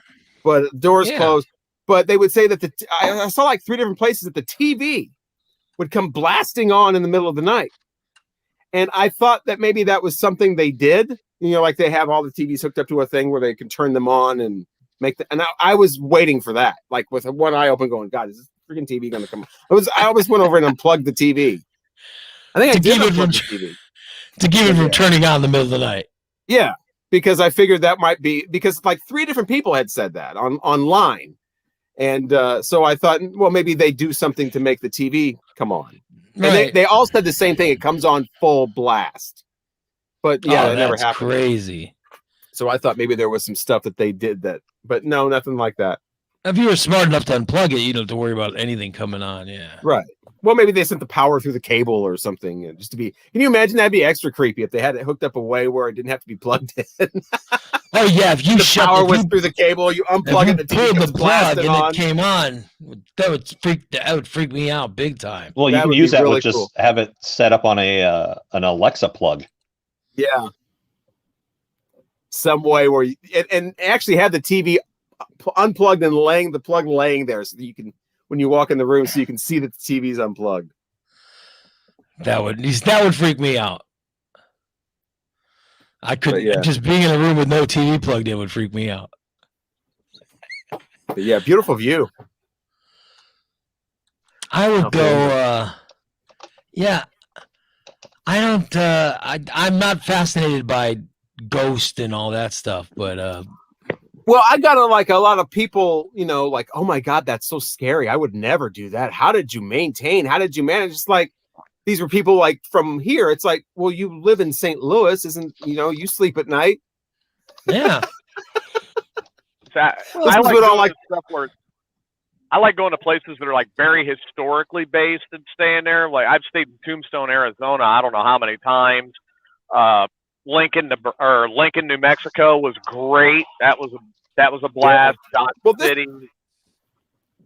But doors Yeah. closed. But they would say that I saw like 3 different places that the TV would come blasting on in the middle of the night. And I thought that maybe that was something they did. You know, like they have all the TVs hooked up to a thing where they can turn them on and make the. And I was waiting for that, like with one eye open, going, "God, is this freaking TV going to come?" I always went over and unplugged the TV. I think I did unplug the TV to keep it from turning on in the middle of the night. Yeah, because I figured that might be because like 3 different people had said that online, and so I thought, well, maybe they do something to make the TV come on. And Right. they all said the same thing. It comes on full blast. But yeah, Oh, that never that's happened. crazy. So I thought maybe there was some stuff that they did that, but no, nothing like that. If you were smart enough to unplug it, you don't have to worry about anything coming on. Yeah. Right. Well, maybe they sent the power through the cable or something, just to be. Can you imagine that'd be extra creepy if they had it hooked up a way where it didn't have to be plugged in? Oh yeah, if you the shut power if went you- through the cable, you if unplug you it, the TV pulled comes the plug blasting and on. it came on, that would freak me out big time. Well, you That can would use be that really with just cool. have it set up on a an Alexa plug. Yeah. Some way where you and actually have the TV unplugged and laying the plug laying there so that you can when you walk in the room so you can see that the TV's unplugged. That would freak me out. I couldn't yeah. just being in a room with no TV plugged in would freak me out. But yeah, beautiful view. I would go yeah. I don't I'm not fascinated by ghost and all that stuff, but Well, I got a lot of people, you know, like, oh my God, that's so scary. I would never do that. How did you maintain? How did you manage? It's like these were people like from here. It's like, well, you live in St. Louis, isn't you sleep at night? Yeah. I Well, like with all, going like- to stuff where I like going to places that are like very historically based and staying there. Like I've stayed in Tombstone, Arizona. I don't know how many times. Lincoln, New Mexico was great. That was a blast. Dodge Well, City.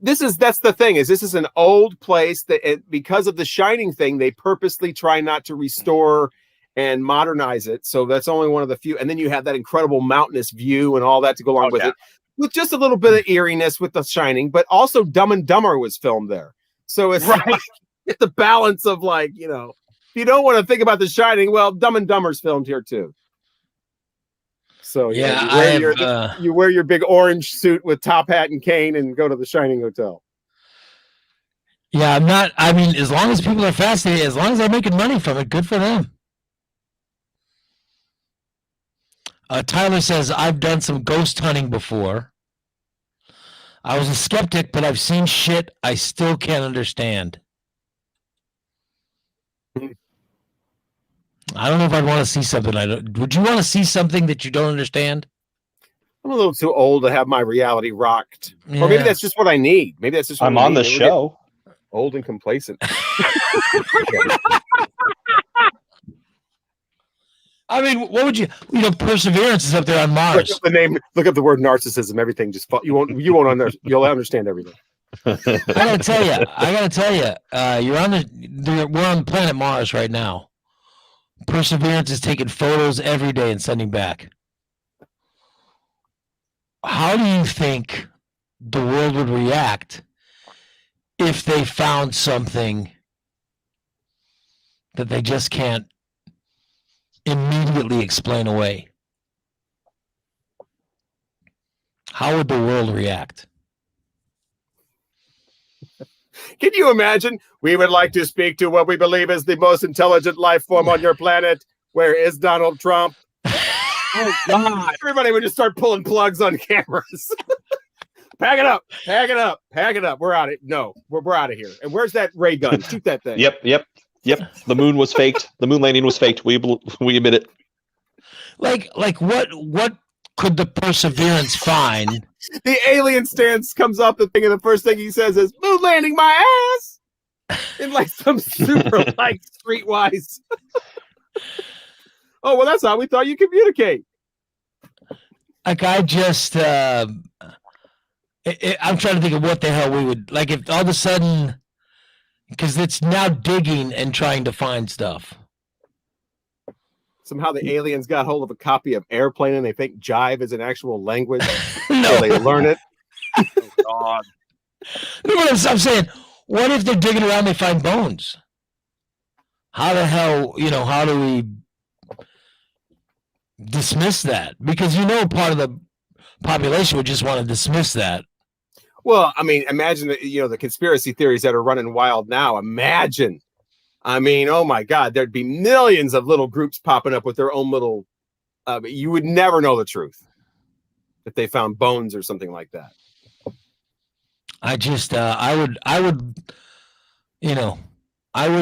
That's the thing is this is an old place that because of the Shining thing, they purposely try not to restore and modernize it. So that's only one of the few. And then you have that incredible mountainous view and all that to go along with it, with just a little bit of eeriness with the Shining, but also Dumb and Dumber was filmed there. So it's like, it's the balance of like, if you don't want to think about the Shining, well, Dumb and Dumber's filmed here too. So Yeah, you wear your big orange suit with top hat and cane and go to the Shining Hotel. yeah, I mean, as long as people are fascinated, as long as they're making money from it, good for them. Tyler says, I've done some ghost hunting before. I was a skeptic, but I've seen shit I still can't understand. I don't know if I'd want to see something I don't. Would you want to see something that you don't understand? I'm a little too old to have my reality rocked. Or maybe Yeah. that's just what I need. Maybe that's just what I'm I on need. the Maybe we show. get Old and complacent. I mean, what would you Perseverance is up there on Mars. Look up the name. Look up the word narcissism. Everything just you won't you'll understand everything. I gotta tell you, we're on the planet Mars right now. Perseverance is taking photos every day and sending back. How do you think the world would react if they found something that they just can't immediately explain away? How would the world react? Can you imagine? We would like to speak to what we believe is the most intelligent life form on your planet. Where is Donald Trump? Oh God! Everybody would just start pulling plugs on cameras. Pack it up! Pack it up! Pack it up! We're out of we're out of here. And where's that ray gun? Shoot that thing. Yep. The moon was faked. The moon landing was faked. We admit it. Like what could the Perseverance find? The alien comes up. The first thing he says is "moon landing my ass." in like some super like streetwise. Oh, well, that's how we thought you communicate. Like I just, I'm trying to think of what the hell we would like if all of a sudden, because it's now digging and trying to find stuff. Somehow the aliens got hold of a copy of Airplane and they think jive is an actual language, No. so they learn it. Oh, God. No, but I'm saying, what if they're digging around, they find bones? How the hell, how do we dismiss that? Because part of the population would just want to dismiss that. Well, I mean, imagine the conspiracy theories that are running wild now. Imagine. I mean, oh my God, there'd be millions of little groups popping up with their own little. You would never know the truth if they found bones or something like that. I just, I would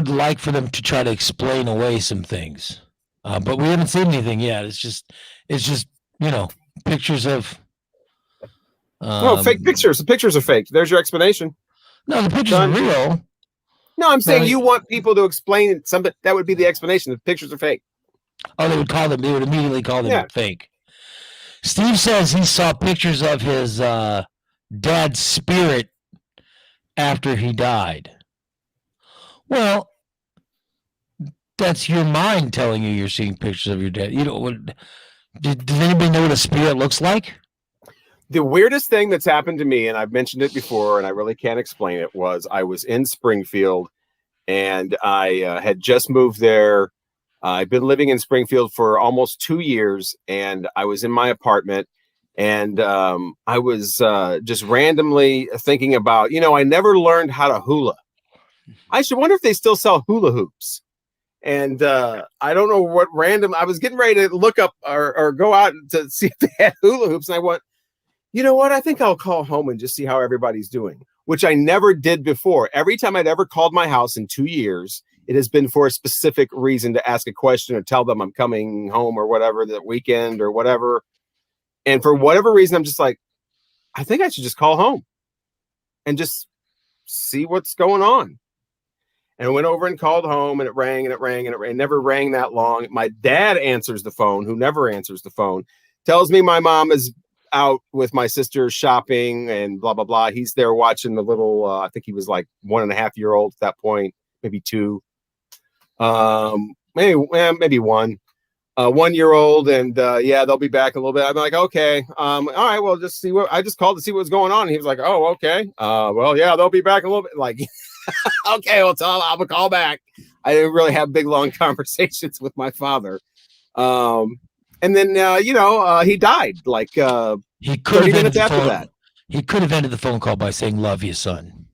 like for them to try to explain away some things, but we haven't seen anything yet. It's just, pictures of. Fake pictures. The pictures are fake. There's your explanation. No, the pictures are real. No, I'm saying Right. you want people to explain something. That would be the explanation. The pictures are fake. Oh, they would immediately call them Yeah. fake. Steve says he saw pictures of his dad's spirit after he died. Well, that's your mind telling you you're seeing pictures of your dad. Did anybody know what a spirit looks like? The weirdest thing that's happened to me, and I've mentioned it before, and I really can't explain it, was I was in Springfield, and I had just moved there. I've been living in Springfield for almost 2 years, and I was in my apartment, and I was just randomly thinking about, I never learned how to hula. I should wonder if they still sell hula hoops. And I don't know what I was getting ready to look up or go out to see if they had hula hoops, and I went, you know what? I think I'll call home and just see how everybody's doing, which I never did before. Every time I'd ever called my house in 2 years, it has been for a specific reason to ask a question or tell them I'm coming home or whatever, that weekend or whatever. And for whatever reason, I'm just like, I think I should just call home and just see what's going on. And I went over and called home, and it rang and it rang and it rang. It never rang that long. My dad answers the phone, who never answers the phone, tells me my mom is out with my sister shopping and blah, blah, blah. He's there watching the little, I think he was like 1.5-year-old at that point, maybe 2. Maybe 1. 1-year-old, and they'll be back a little bit. I'm like, okay, all right, well, just see what I just called to see what's going on. And he was like, oh, okay, well, yeah, they'll be back a little bit. Like, okay, well, I'll call back. I didn't really have big long conversations with my father. And then he died like he could 30 have minutes after phone, that. He could have ended the phone call by saying, "Love you, son."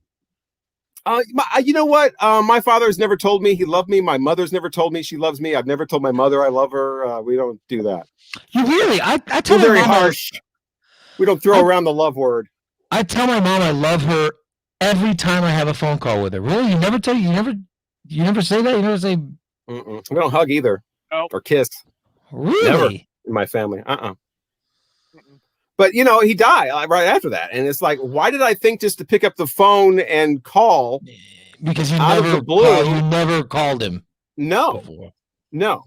You know what? My father has never told me he loved me. My mother's never told me she loves me. I've never told my mother I love her. We don't do that. You really? I We're tell my very mom harsh. We don't throw around the love word. I tell my mom I love her every time I have a phone call with her. Really? You never say that? You never say. We don't hug either or kiss. Really? Never in my family. But he died right after that, and it's like, why did I think just to pick up the phone and call? Because you out never of the blue. you never called him. No, before. no.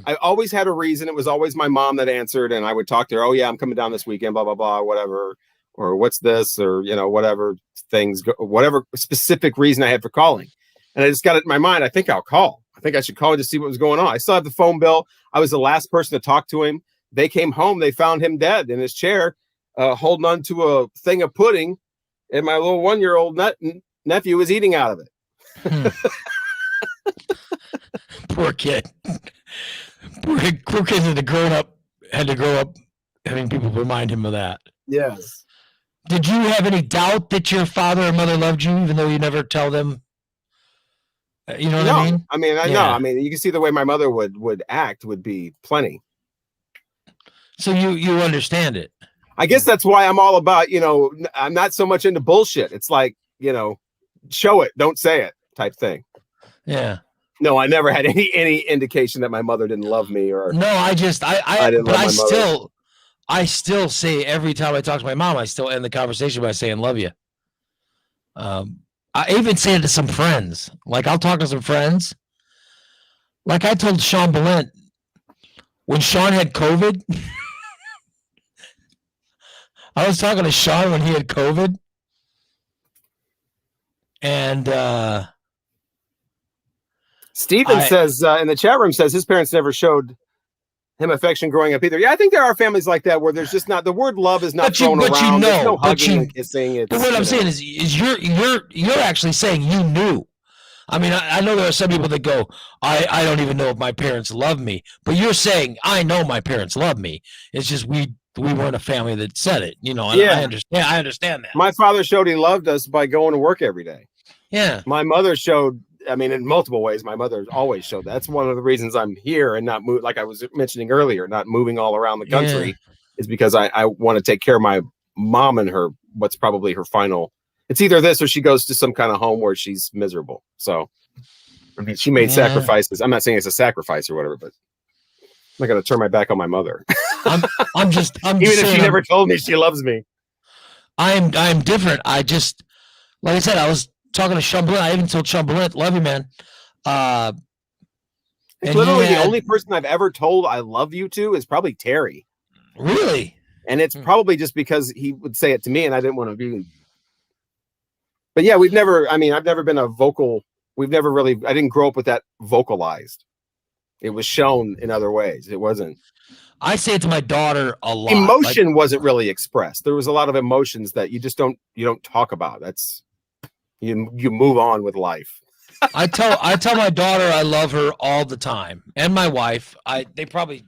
I always had a reason. It was always my mom that answered, and I would talk to her. Oh yeah, I'm coming down this weekend. Blah blah blah. Whatever. Or what's this? Or whatever things. Whatever specific reason I had for calling, and I just got it in my mind. I think I'll call. I think I should call to see what was going on. I still have the phone bill. I was the last person to talk to him. They came home. They found him dead in his chair, holding on to a thing of pudding, and my little 1-year-old nephew was eating out of it. Poor kid. Poor kid had to grow up having people remind him of that. Yes. Did you have any doubt that your father or mother loved you, even though you never tell them? You know what I mean? I mean, I know. I mean, you can see the way my mother would act would be plenty. So you understand it. I guess that's why I'm all about, I'm not so much into bullshit. It's like, show it, don't say it type thing. Yeah. No, I never had any indication that my mother didn't love me or. No, I didn't love my mother. I still say every time I talk to my mom, I still end the conversation by saying "love you." I even say it to some friends. Like I'll talk to some friends. Like I told Sean Balint when Sean had COVID. I was talking to Sean when he had COVID. And Steven says in the chat room says his parents never showed him affection growing up either. Yeah, I think there are families like that where there's just not the word love is not thrown around. There's no hugging and kissing. But what I'm saying is you're actually saying you knew. I mean, I know there are some people that go, I don't even know if my parents love me. But you're saying I know my parents love me. It's just we weren't a family that said it. You know, Yeah. I understand that. My father showed he loved us by going to work every day. Yeah. My mother showed, I mean, in multiple ways, my mother always showed that. That's one of the reasons I'm here and not move, like I was mentioning earlier, not moving all around the country is because I want to take care of my mom and her, what's probably her final. It's either this or she goes to some kind of home where she's miserable. So I mean, she made sacrifices. I'm not saying it's a sacrifice or whatever, but I'm not going to turn my back on my mother. I'm just even if she never told me she loves me. I'm different. I just, like I said, I was talking to Sean Balint. I even told Sean Balint, love you, man. It's literally the only person I've ever told I love you to is probably Terry. Really? And it's probably just because he would say it to me and I didn't want to be. But yeah, I've never been a vocal. I didn't grow up with that vocalized. It was shown in other ways. It wasn't. I say it to my daughter a lot. Emotion wasn't really expressed. There was a lot of emotions that you just don't talk about. That's you move on with life. I tell my daughter I love her all the time, and my wife. They probably.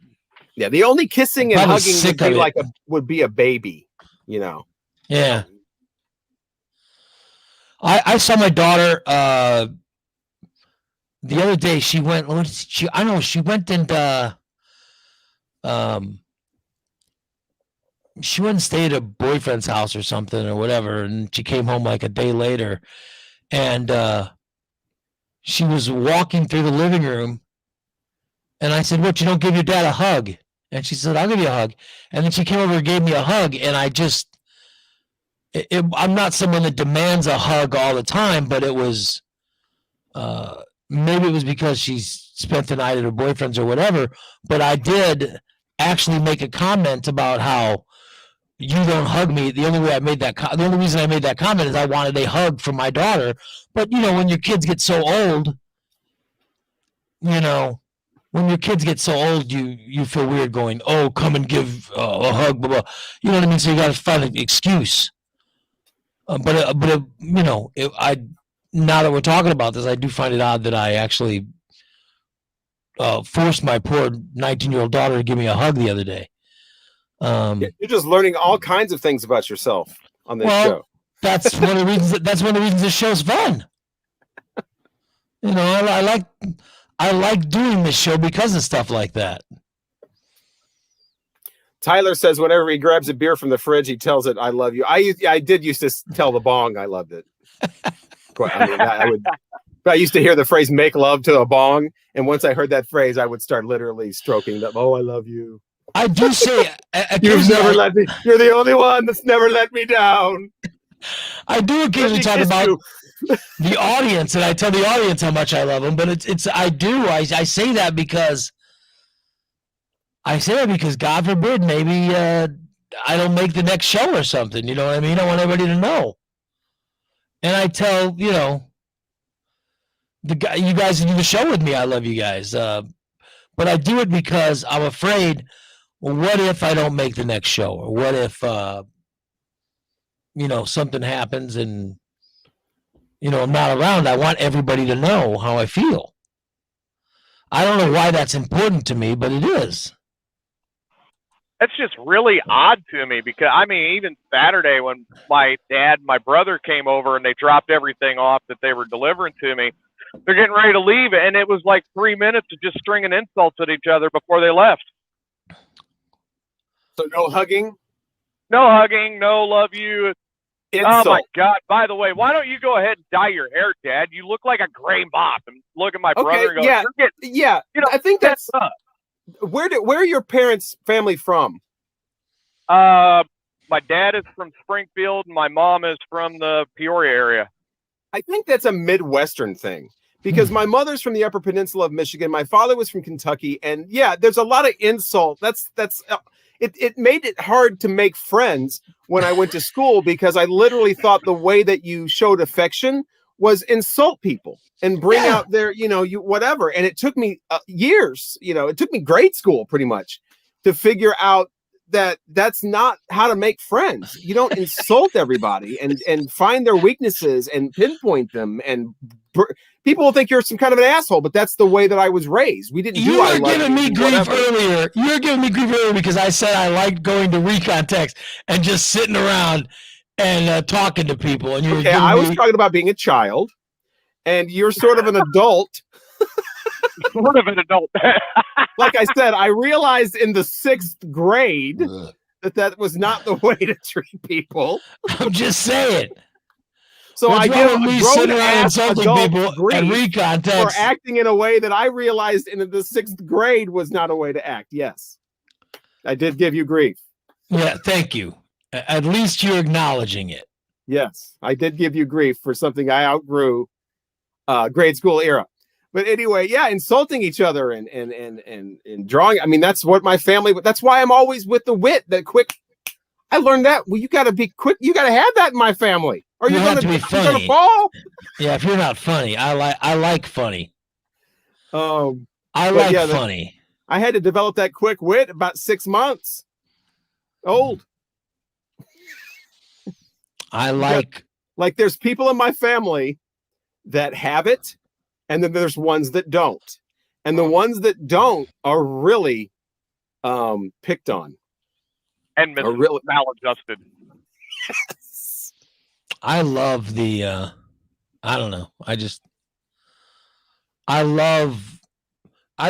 Yeah, the only kissing and Probably hugging would be a baby, you know. Yeah. I saw my daughter the other day. She went. She went and she went and stayed at a boyfriend's house or something or whatever, and she came home like a day later, and she was walking through the living room, and I said, "What? You don't give your dad a hug?" And she said, "I'll give you a hug." And then she came over and gave me a hug, and I just. I'm not someone that demands a hug all the time, but it was maybe it was because she's spent the night at her boyfriend's or whatever. But I did actually make a comment about how you don't hug me. The only reason I made that comment is I wanted a hug from my daughter. But you know, when your kids get so old, you feel weird going, "Oh, come and give a hug," blah, blah. You know what I mean? So you got to find an excuse. But now that we're talking about this, I do find it odd that I actually forced my poor 19-year-old daughter to give me a hug the other day. You're just learning all kinds of things about yourself on this show. That's one of the reasons. That's one of the reasons this show's fun. You know, I like doing this show because of stuff like that. Tyler says whenever he grabs a beer from the fridge, he tells it, "I love you." I did used to tell the bong I loved it. I used to hear the phrase "make love to a bong," and once I heard that phrase, I would start literally stroking them. "Oh, I love you." I do say, "You've never let me. You're the only one that's never let me down." I do occasionally talk about the audience, and I tell the audience how much I love them. But I say that because. God forbid, maybe I don't make the next show or something. You know what I mean? I want everybody to know. And I tell, you guys that do the show with me, I love you guys. But I do it because I'm afraid, well, what if I don't make the next show? Or what if, something happens and, I'm not around? I want everybody to know how I feel. I don't know why that's important to me, but it is. That's just really odd to me because, even Saturday when my dad and my brother came over and they dropped everything off that they were delivering to me, they're getting ready to leave, and it was like 3 minutes of just stringing insults at each other before they left. So no hugging? No hugging, no love you. Insult. Oh, my God. By the way, why don't you go ahead and dye your hair, Dad? You look like a gray mop. And look at my brother and go, I think that's up. Where are your parents' family from? My dad is from Springfield, and my mom is from the Peoria area. I think that's a Midwestern thing because my mother's from the Upper Peninsula of Michigan. My father was from Kentucky. And yeah, there's a lot of insult. It made it hard to make friends when I went to school because I literally thought the way that you showed affection was insult people and bring out their, you whatever. And it took me years, it took me grade school pretty much to figure out that that's not how to make friends. You don't insult everybody and find their weaknesses and pinpoint them. And people will think you're some kind of an asshole, but that's the way that I was raised. We didn't You were giving me grief earlier. You were giving me grief earlier because I said I liked going to Recon Text and just sitting around and talking to people. And you were I was talking about being a child, and you're sort of an adult. Sort of an adult. Like I said, I realized in the 6th grade that was not the way to treat people. I'm just saying. So What's I wrong give with me grown sitting around ass insulting adults people grief and Recon for Text? acting in a way that I realized in the 6th grade was not a way to act. Yes, I did give you grief. Yeah, thank you. At least you're acknowledging it. Yes, I did give you grief for something I outgrew grade school era. But anyway, yeah, insulting each other and drawing. I mean, that's what my family. That's why I'm always with the wit, that quick. I learned that. Well, you got to be quick. You got to have that in my family, or you're have to be gonna funny. fall. Yeah, if you're not funny, I like funny. I But like yeah, funny. I had to develop that quick wit about 6 months old. I like there's people in my family that have it, and then there's ones that don't. And the ones that don't are really picked on. And maladjusted. I love the I don't know. I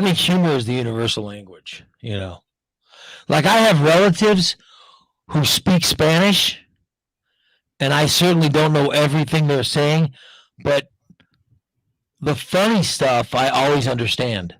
think humor is the universal language, Like I have relatives who speak Spanish, and I certainly don't know everything they're saying, but the funny stuff I always understand.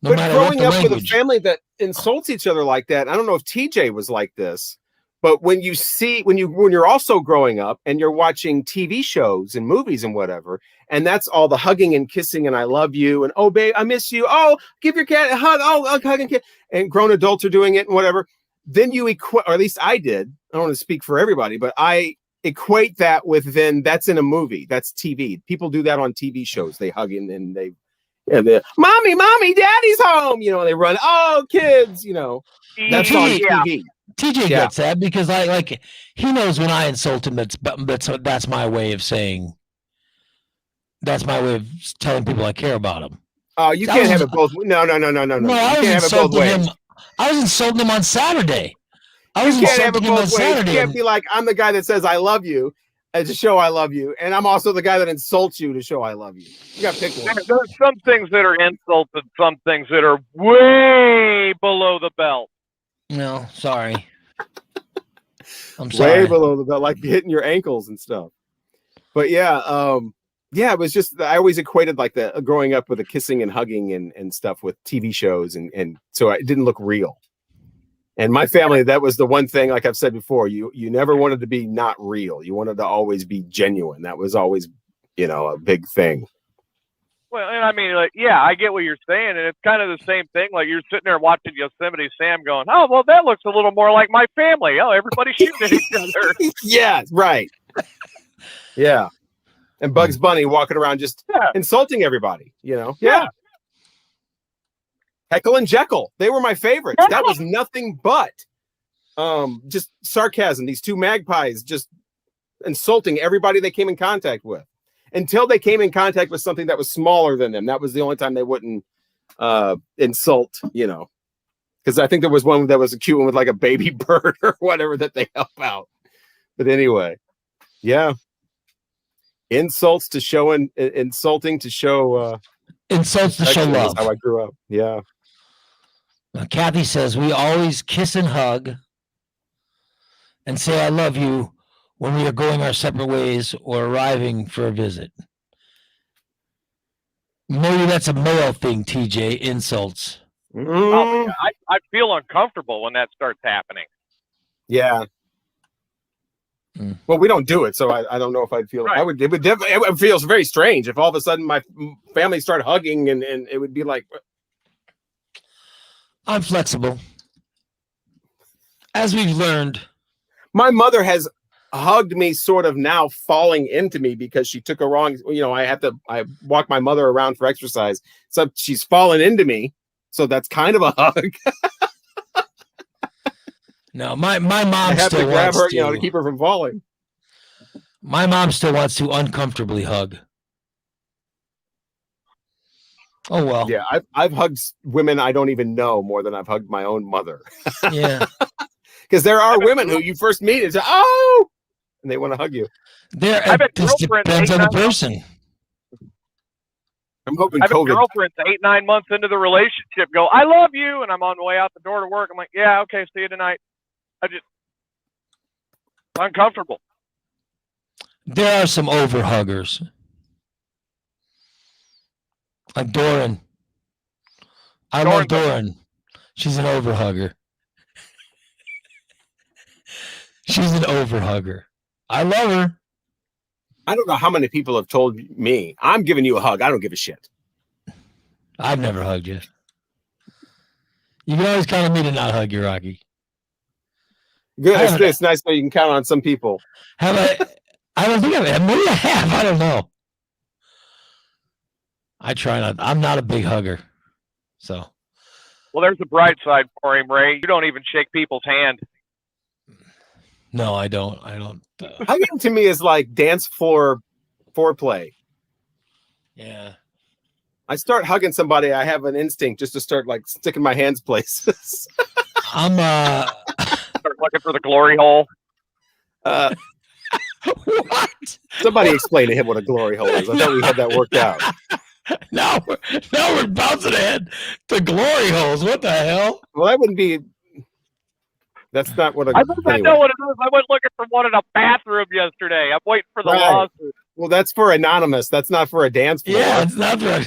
No but matter what growing the up with a language. family that insults each other like that, I don't know if TJ was like this, but when you're also growing up and you're watching TV shows and movies and whatever, and that's all the hugging and kissing and I love you and oh babe, I miss you. Oh, give your cat a hug. Oh, I'll hug and kiss. And grown adults are doing it and whatever. Then you equate, or at least I did. I don't want to speak for everybody, but I equate that with then that's in a movie. That's TV. People do that on TV shows. They hug and they mommy, daddy's home. They run. Oh, kids. That's on TV. TJ gets that because he knows when I insult him. That's my way of saying. That's my way of telling people I care about them. Oh, you can't have it both. No. No, I was insulting him. I was insulting him on Saturday. You can't have it both ways. You can't be like, I'm the guy that says I love you to show I love you, and I'm also the guy that insults you to show I love you. You got to pick one. There's some things that are insults and some things that are way below the belt. No, sorry. I'm sorry. Way below the belt, like hitting your ankles and stuff. But yeah, it was just I always equated like the growing up with the kissing and hugging and stuff with TV shows, and so it didn't look real. And my family, that was the one thing, like I've said before, you never wanted to be not real. You wanted to always be genuine. That was always, a big thing. Well, and I mean, I get what you're saying, and it's kind of the same thing. Like you're sitting there watching Yosemite Sam going, oh, well, that looks a little more like my family. Oh, everybody's shooting at each other. Yeah, right. Yeah. And Bugs Bunny walking around just insulting everybody, Yeah. Heckle and Jekyll. They were my favorites. That was nothing but just sarcasm. These two magpies just insulting everybody they came in contact with until they came in contact with something that was smaller than them. That was the only time they wouldn't insult, because I think there was one that was a cute one with like a baby bird or whatever that they help out. But anyway, yeah. Insults to show insulting to show insults to show love. How I grew up. Yeah. Kathy says we always kiss and hug and say I love you when we are going our separate ways or arriving for a visit. Maybe that's a male thing, TJ. Insults. Oh, I feel uncomfortable when that starts happening. Yeah. Well, we don't do it, so I don't know if I'd feel. I would. It would feel very strange if all of a sudden my family started hugging, and it would be like. I'm flexible, as we've learned. My mother has hugged me, sort of now falling into me because she took a wrong. I walk my mother around for exercise, so she's fallen into me. So that's kind of a hug. No, my mom I have still to grab wants her, to keep her from falling. My mom still wants to uncomfortably hug. Oh well. Yeah, I've hugged women I don't even know more than I've hugged my own mother. Yeah. Because there are women who you first meet and say, "Oh," and they want to hug you. I've had girlfriends depends on the 8-9 months. person. I'm hoping I've had COVID. girlfriends 8-9 months into the relationship go, "I love you," and I'm on the way out the door to work. I'm like, "Yeah, okay, see you tonight." Uncomfortable. There are some overhuggers. Like Doran. I love Doran. She's an overhugger. She's an overhugger. I love her. I don't know how many people have told me, "I'm giving you a hug. I don't give a shit." I've never hugged you. You can always count on me to not hug you, Rocky. Good. It's nice that you can count on some people. Have I? I don't think I have. Maybe I have. I don't know. I try not. I'm not a big hugger. So. Well, there's the bright side for him, Ray. You don't even shake people's hand. No, I don't. Hugging to me is like dance floor foreplay. Yeah. I start hugging somebody, I have an instinct just to start like sticking my hands places. I'm Start looking for the glory hole. What? Somebody explain to him what a glory hole is. I thought we had that worked out. Now we're bouncing ahead to glory holes. What the hell? Well, that wouldn't be. That's not what I think I know what it is. I went looking for one in a bathroom yesterday. I'm waiting for the Right. lawsuit. Well, that's for anonymous. That's not for a dance floor. Yeah, it's not for.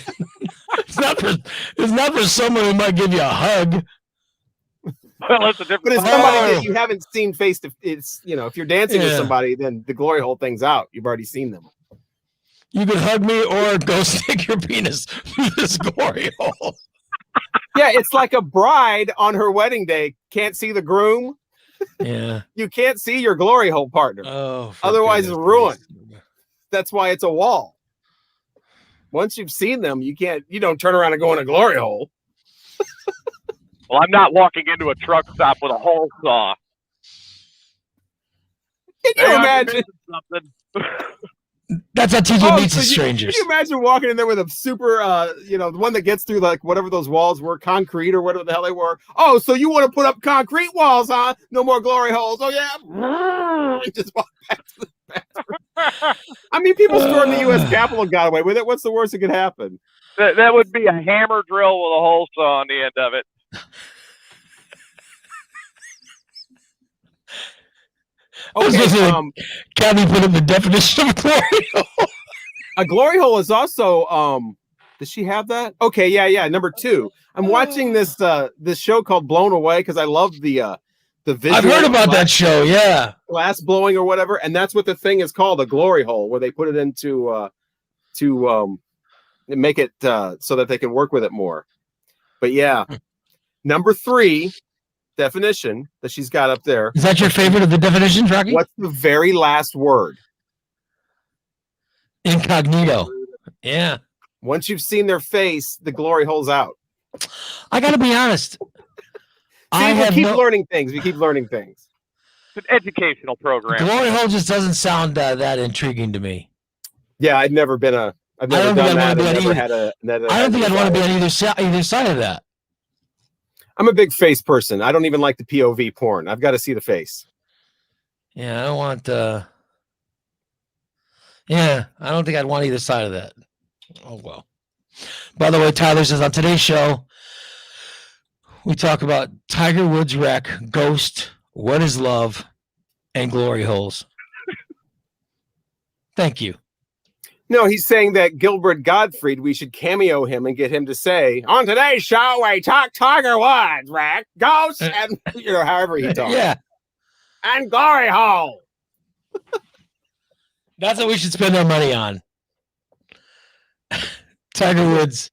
It's not for someone who might give you a hug. Well, it's a different. But it's somebody that you haven't seen face to. It's if you're dancing with Yeah. somebody, then the glory hole thing's out. You've already seen them. You could hug me or go stick your penis through this glory hole. Yeah, it's like a bride on her wedding day can't see the groom. Yeah. You can't see your glory hole partner. Oh. Otherwise, it's ruined. That's why it's a wall. Once you've seen them, you don't turn around and go in a glory hole. Well, I'm not walking into a truck stop with a hole saw. Can you Hey, I'm imagine? missing something. That's how TJ meets so his strangers. Can you imagine walking in there with a super, the one that gets through like whatever those walls were, concrete or whatever the hell they were. Oh, so you want to put up concrete walls, huh? No more glory holes. Oh yeah. Just walk back to the bathroom. I mean, people stormed the U.S. Capitol and got away with it. What's the worst that could happen? That would be a hammer drill with a hole saw on the end of it. Okay, Cabby put in the definition of glory hole. a glory hole is also does she have that? Okay, yeah. Number 2. I'm watching this show called Blown Away because I love the visual. I've heard about that show. Yeah. Glass blowing or whatever, and that's what the thing is called, a glory hole, where they put it into to make it so that they can work with it more. But yeah, number 3 definition that she's got up there. Is that your favorite of the definitions, Rocky? What's the very last word? Incognito. Yeah. Once you've seen their face, the glory hole's out. I got to be honest. See, we keep learning things. We keep learning things. It's an educational program. Glory hole just doesn't sound that intriguing to me. Yeah, I've never done that. I don't think I'd want to be on either side of that. I'm a big face person. I don't even like the POV porn. I've got to see the face. Yeah, I don't want. Yeah, I don't think I'd want either side of that. Oh well. By the way, Tyler says on today's show, we talk about Tiger Woods' wreck, Ghost, What Is Love, and glory holes. Thank you. No, he's saying that Gilbert Gottfried, we should cameo him and get him to say, on today's show, we talk Tiger Woods, wreck, Ghost, and however he talks. Yeah. And glory hole. That's what we should spend our money on. Tiger Woods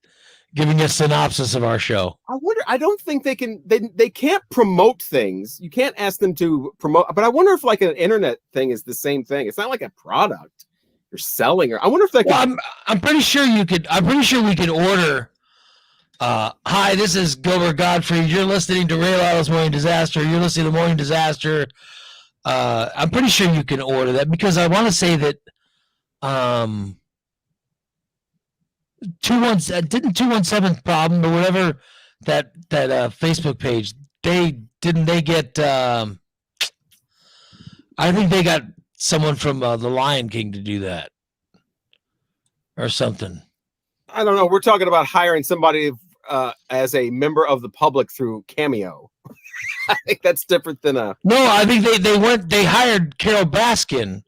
giving a synopsis of our show. I wonder. I don't think they can. They can't promote things. You can't ask them to promote. But I wonder if like an internet thing is the same thing. It's not like a product you're selling. Or I wonder if they. Well, I'm pretty sure you could. I'm pretty sure we could order. Hi, this is Gilbert Gottfried. You're listening to Ray Little's Morning Disaster. You're listening to Morning Disaster. I'm pretty sure you can order that because I want to say that 217 problem or whatever that Facebook page they get I think they got someone from the Lion King to do that or something. I don't know. We're talking about hiring somebody as a member of the public through Cameo. I think that's different than a. No, I think they hired Carol Oh, Baskin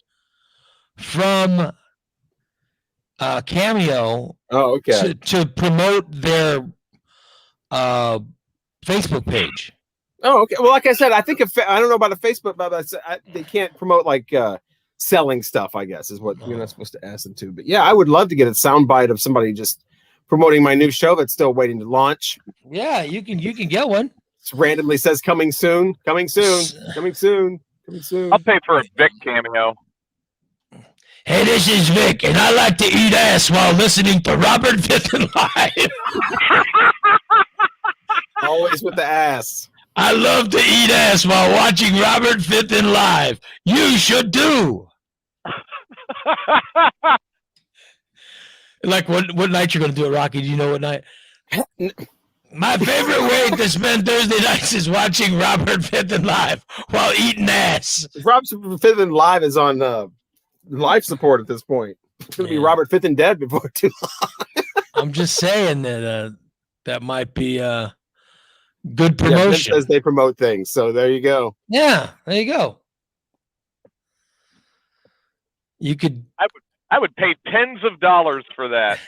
from Cameo. Oh, okay. To promote their Facebook page. Oh, okay. Well, like I said, I think I don't know about a Facebook, but they can't promote like selling stuff. I guess is what you're not supposed to ask them to. But yeah, I would love to get a soundbite of somebody just promoting my new show that's still waiting to launch. Yeah, you can get one. It randomly says coming soon, coming soon, coming soon, coming soon. I'll pay for a Vic cameo. Hey, this is Vic, and I like to eat ass while listening to Robert Fitton Live. Always with the ass. I love to eat ass while watching Robert Fitton Live. You should do. Like what night you're going to do it, Rocky? Do you know what night? My favorite way to spend Thursday nights is watching Robert Fitton Live while eating ass. Robert Fitton Live is on life support at this point. It's going to be Robert Fitton dead before too long. I'm just saying that that might be good promotion. Yeah, says they promote things, so there you go. Yeah, there you go. You could. I would pay tens of dollars for that.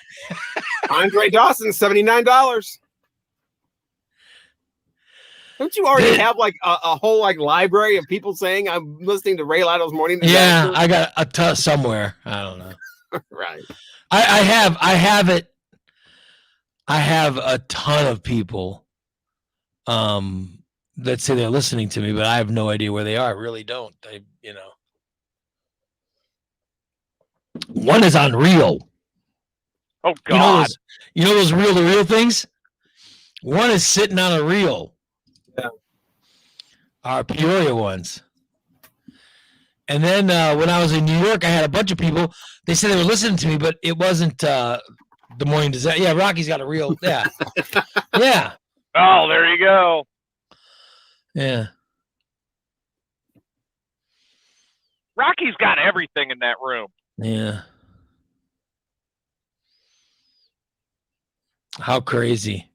Andre Dawson, $79. Don't you already have like a whole like library of people saying I'm listening to Ray Little's Morning Disaster? Yeah, I got a ton somewhere. I don't know. Right. I have it. I have a ton of people that say they're listening to me, but I have no idea where they are. I really don't. One is on Reel. Oh God! You know those reel-to-reel things? One is sitting on a reel. Yeah. Our Peoria ones. And then when I was in New York, I had a bunch of people. They said they were listening to me, but it wasn't the Morning Disaster. Yeah, Rocky's got a reel. Yeah. Yeah. Oh, there you go. Yeah. Rocky's got everything in that room. Yeah. How crazy.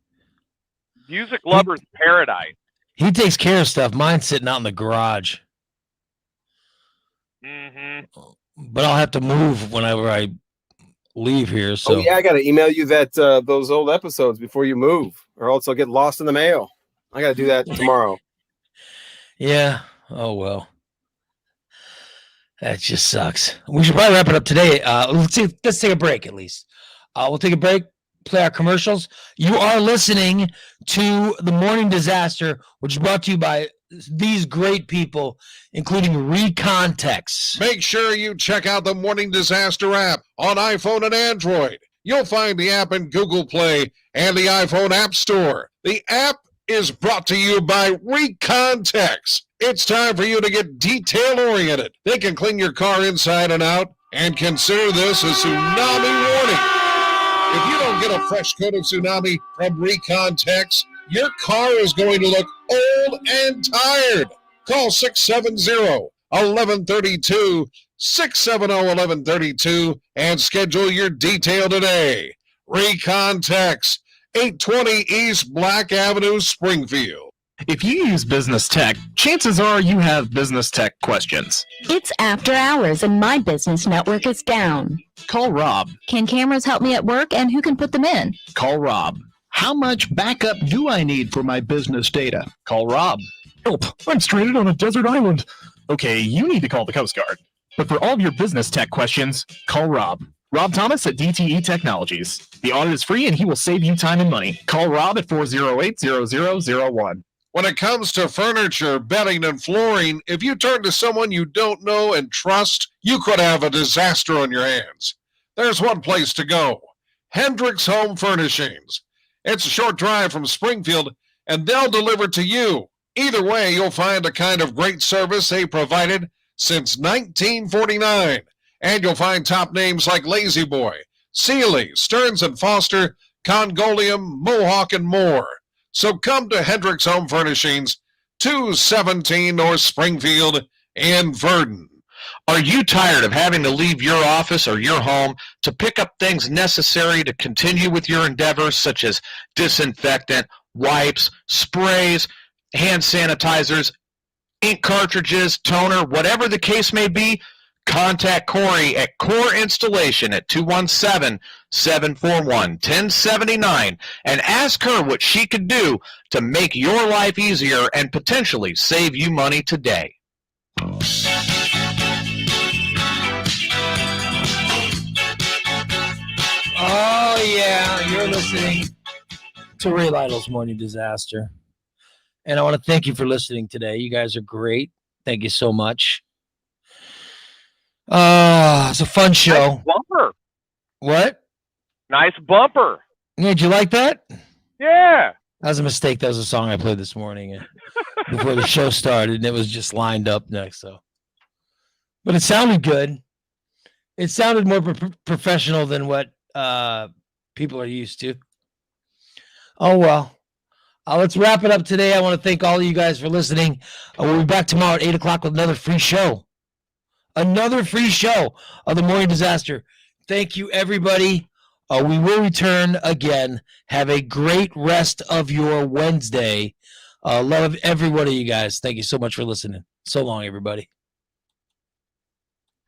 Music lover's paradise. He takes care of stuff. Mine's sitting out in the garage. Mm-hmm. But I'll have to move whenever I leave here. So yeah, I got to email you that those old episodes before you move, or else they'll get lost in the mail. I got to do that tomorrow. Yeah. Oh well. That just sucks. We should probably wrap it up today. Let's take a break at least. We'll take a break, play our commercials. You are listening to The Morning Disaster, which is brought to you by these great people, including Recontext. Make sure you check out the Morning Disaster app on iPhone and Android. You'll find the app in Google Play and the iPhone App Store. The app is brought to you by Recontext. It's time for you to get detail-oriented. They can clean your car inside and out and consider this a tsunami warning. If you don't get a fresh coat of tsunami from Recontext, your car is going to look old and tired. Call 670-1132, 670-1132, and schedule your detail today. Recontext, 820 East Black Avenue, Springfield. If you use business tech, chances are you have business tech questions. It's after hours and my business network is down. Call Rob. Can cameras help me at work, and who can put them in? Call Rob. How much backup do I need for my business data? Call Rob. Help, I'm stranded on a desert island. Okay, you need to call the Coast Guard. But for all of your business tech questions, call Rob. Rob Thomas at DTE Technologies. The audit is free and he will save you time and money. Call Rob at 408-0001. When it comes to furniture, bedding, and flooring, if you turn to someone you don't know and trust, you could have a disaster on your hands. There's one place to go. Hendricks Home Furnishings. It's a short drive from Springfield, and they'll deliver to you. Either way, you'll find a kind of great service they provided since 1949. And you'll find top names like Lazy Boy, Sealy, Stearns & Foster, Congolium, Mohawk, and more. So come to Hendricks Home Furnishings, 217 North Springfield in Verdon. Are you tired of having to leave your office or your home to pick up things necessary to continue with your endeavors, such as disinfectant, wipes, sprays, hand sanitizers, ink cartridges, toner, whatever the case may be? Contact Corey at Core Installation at 217-741-1079 and ask her what she could do to make your life easier and potentially save you money today. Oh, yeah, you're listening to Ray Lytle's Morning Disaster. And I want to thank you for listening today. You guys are great. Thank you so much. It's a fun show. Nice bumper. What? Nice bumper. Yeah, did you like that? Yeah. That was a mistake. That was a song I played this morning before the show started, and it was just lined up next. But it sounded good. It sounded more professional than what people are used to. Oh, well. Let's wrap it up today. I want to thank all of you guys for listening. We'll be back tomorrow at 8 o'clock with another free show. Another free show of the Morning Disaster. Thank you, everybody. We will return again. Have a great rest of your Wednesday. Love every one of you guys. Thank you so much for listening. So long, everybody.